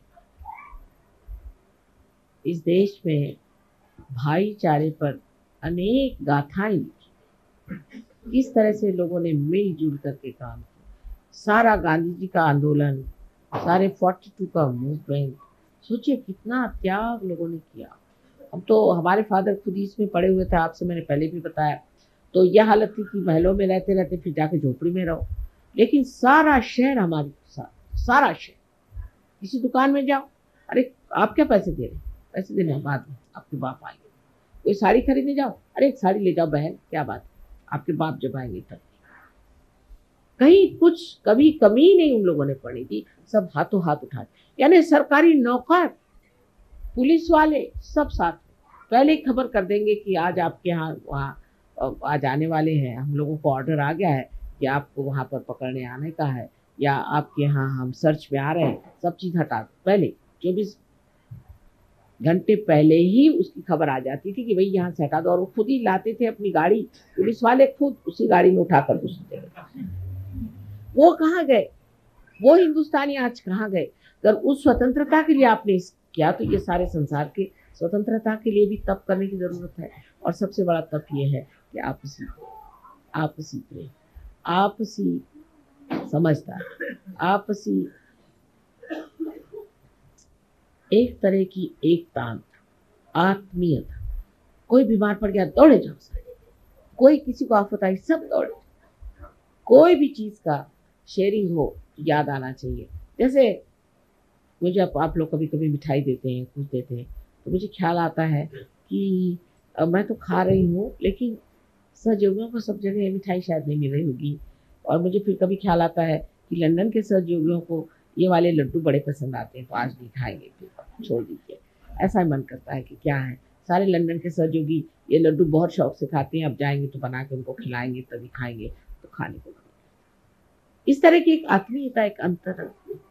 इस देश में भाईचारे पर अनेक गाथाएं लिखी, किस तरह से लोगों ने मिलजुल करके काम किया। सारा गांधी जी का आंदोलन, सारे 42 का मूवमेंट, सोचिए कितना त्याग लोगों ने किया। अब तो हमारे फादर खुद ही इसमें पड़े हुए थे, आपसे मैंने पहले भी बताया। तो यह हालत थी कि महलों में रहते रहते फिर जाके झोपड़ी में रहो, लेकिन सारा शहर हमारे साथ, सारा शहर। किसी दुकान में जाओ, अरे आप क्या पैसे दे रहे हैं? पैसे देने हैं बाद में, आपके बाप आएंगे। कोई साड़ी खरीदने जाओ, अरे एक साड़ी ले जाओ बहन, क्या बात है, आपके बाप जब आएंगे तब। कहीं कुछ कभी कमी नहीं उन लोगों ने पड़ी थी, सब हाथों हाथ उठा, यानी सरकारी नौकर, पुलिस वाले सब साथ पहले ही खबर कर देंगे कि आज आपके यहाँ वहाँ आज आने वाले हैं, हम लोगों को ऑर्डर आ गया है कि आपको वहाँ पर पकड़ने आने का है, या आपके यहाँ हम सर्च में आ रहे हैं। सब चीज़ हटा दो, पहले 24 घंटे पहले ही उसकी खबर आ जाती थी कि भाई यहाँ से हटा दो, और वो खुद ही लाते थे अपनी गाड़ी, पुलिस वाले खुद उसी गाड़ी में उठाकर दूसरी जगह। वो कहाँ गए? वो हिंदुस्तानी आज कहाँ गए? अगर उस स्वतंत्रता के लिए आपने किया तो ये सारे संसार के स्वतंत्रता के लिए भी तप करने की जरूरत है। और सबसे बड़ा तप ये है कि आपसी प्रेम, आपसी समझदारी, आपसी एक तरह की एकता, आत्मीयता। कोई बीमार पड़ गया दौड़े जाओ सारे, कोई किसी को आफत आई सब दौड़े। कोई भी चीज का शेयरिंग हो याद आना चाहिए। जैसे मुझे आप लोग कभी कभी मिठाई देते हैं, कुछ देते हैं, तो मुझे ख्याल आता है कि मैं तो खा रही हूँ, लेकिन सहयोगियों को सब जगह ये मिठाई शायद नहीं मिल रही होगी। और मुझे फिर कभी ख्याल आता है कि लंदन के सहयोगियों को ये वाले लड्डू बड़े पसंद आते हैं, तो आज नहीं खाएंगे, फिर छोड़ दीजिए। ऐसा मन करता है कि क्या है, सारे लंदन के सहयोगी ये लड्डू बहुत शौक से खाते हैं, अब जाएंगे तो बना के उनको खिलाएंगे तभी खाएंगे, तो खाने को इस तरह की एक आत्मीयता, एक अंतर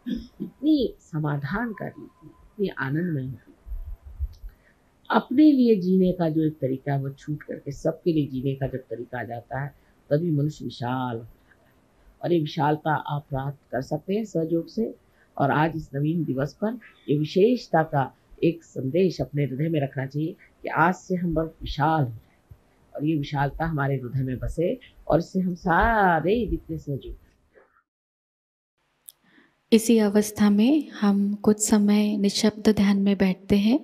इतनी समाधान कर ली थी, इतनी आनंदमय होती। अपने लिए जीने का जो एक तरीका है वो छूट करके सबके लिए जीने का जब तरीका आ जाता है, तभी मनुष्य विशाल हो जाता है। और ये विशालता आप प्राप्त कर सकते हैं सहयोग से। और आज इस नवीन दिवस पर ये विशेषता का एक संदेश अपने हृदय में रखना चाहिए कि आज से हम बहुत विशाल हो जाए और ये विशालता हमारे हृदय में बसे, और इससे हम सारे जितने सहयोग। इसी अवस्था में हम कुछ समय निःशब्द ध्यान में बैठते हैं।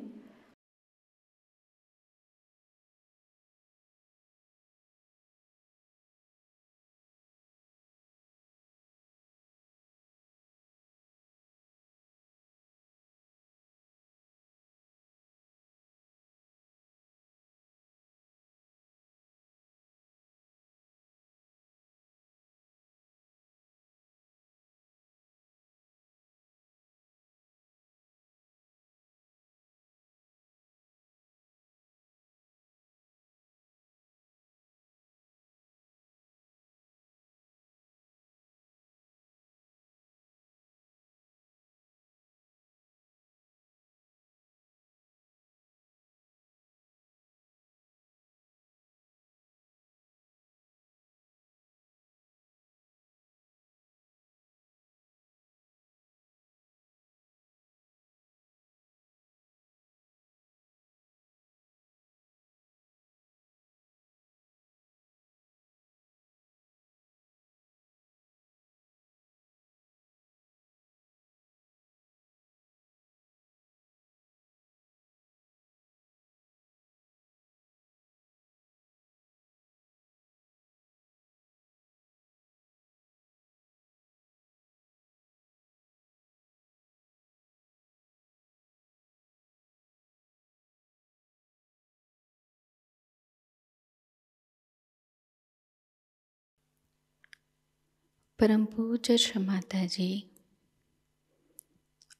परम पूज्य श्री माता जी,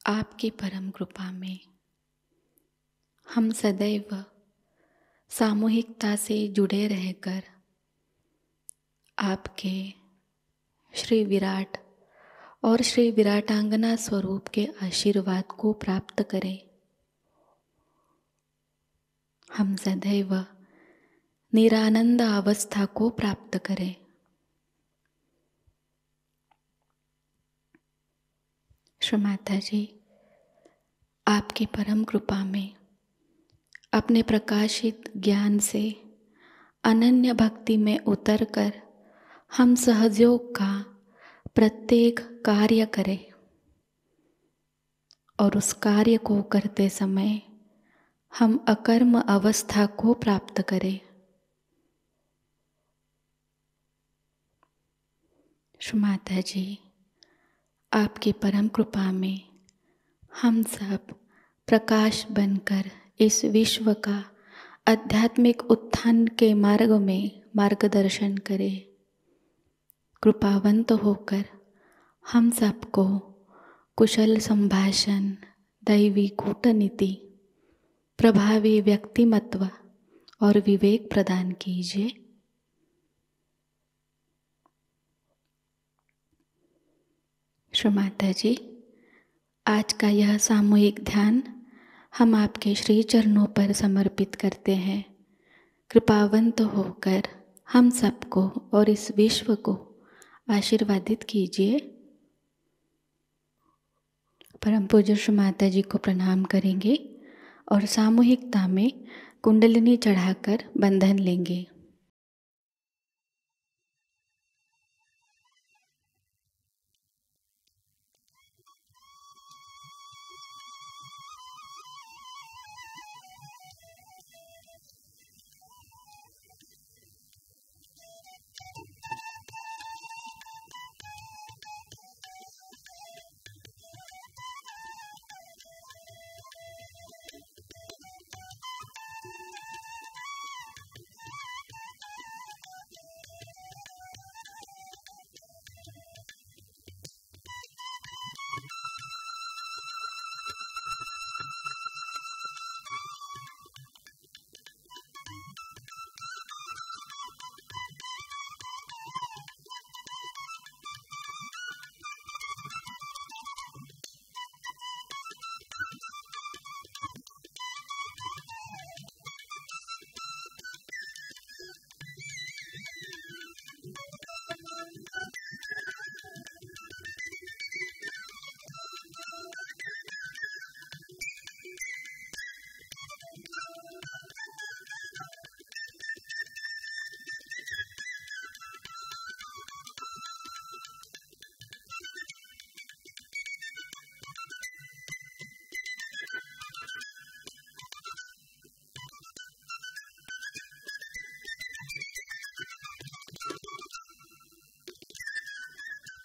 आपकी परम कृपा में हम सदैव सामूहिकता से जुड़े रहकर आपके श्री विराट और श्री विराटांगना स्वरूप के आशीर्वाद को प्राप्त करें। हम सदैव निरानंद अवस्था को प्राप्त करें। श्री माता जी, आपकी परम कृपा में अपने प्रकाशित ज्ञान से अनन्य भक्ति में उतरकर हम सहयोग का प्रत्येक कार्य करें और उस कार्य को करते समय हम अकर्म अवस्था को प्राप्त करें। श्री माता जी, आपकी परम कृपा में हम सब प्रकाश बनकर इस विश्व का आध्यात्मिक उत्थान के मार्ग में मार्गदर्शन करें। कृपावंत होकर हम सबको कुशल संभाषण, दैवी कूटनीति, प्रभावी व्यक्तिमत्व और विवेक प्रदान कीजिए। श्री माता जी, आज का यह सामूहिक ध्यान हम आपके श्री चरणों पर समर्पित करते हैं। कृपावंत होकर हम सबको और इस विश्व को आशीर्वादित कीजिए। परम पूज्य श्री माता जी को प्रणाम करेंगे और सामूहिकता में कुंडलिनी चढ़ाकर बंधन लेंगे।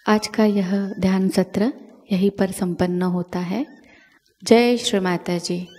आज का यह ध्यान सत्र यहीं पर संपन्न होता है। जय श्री माता जी।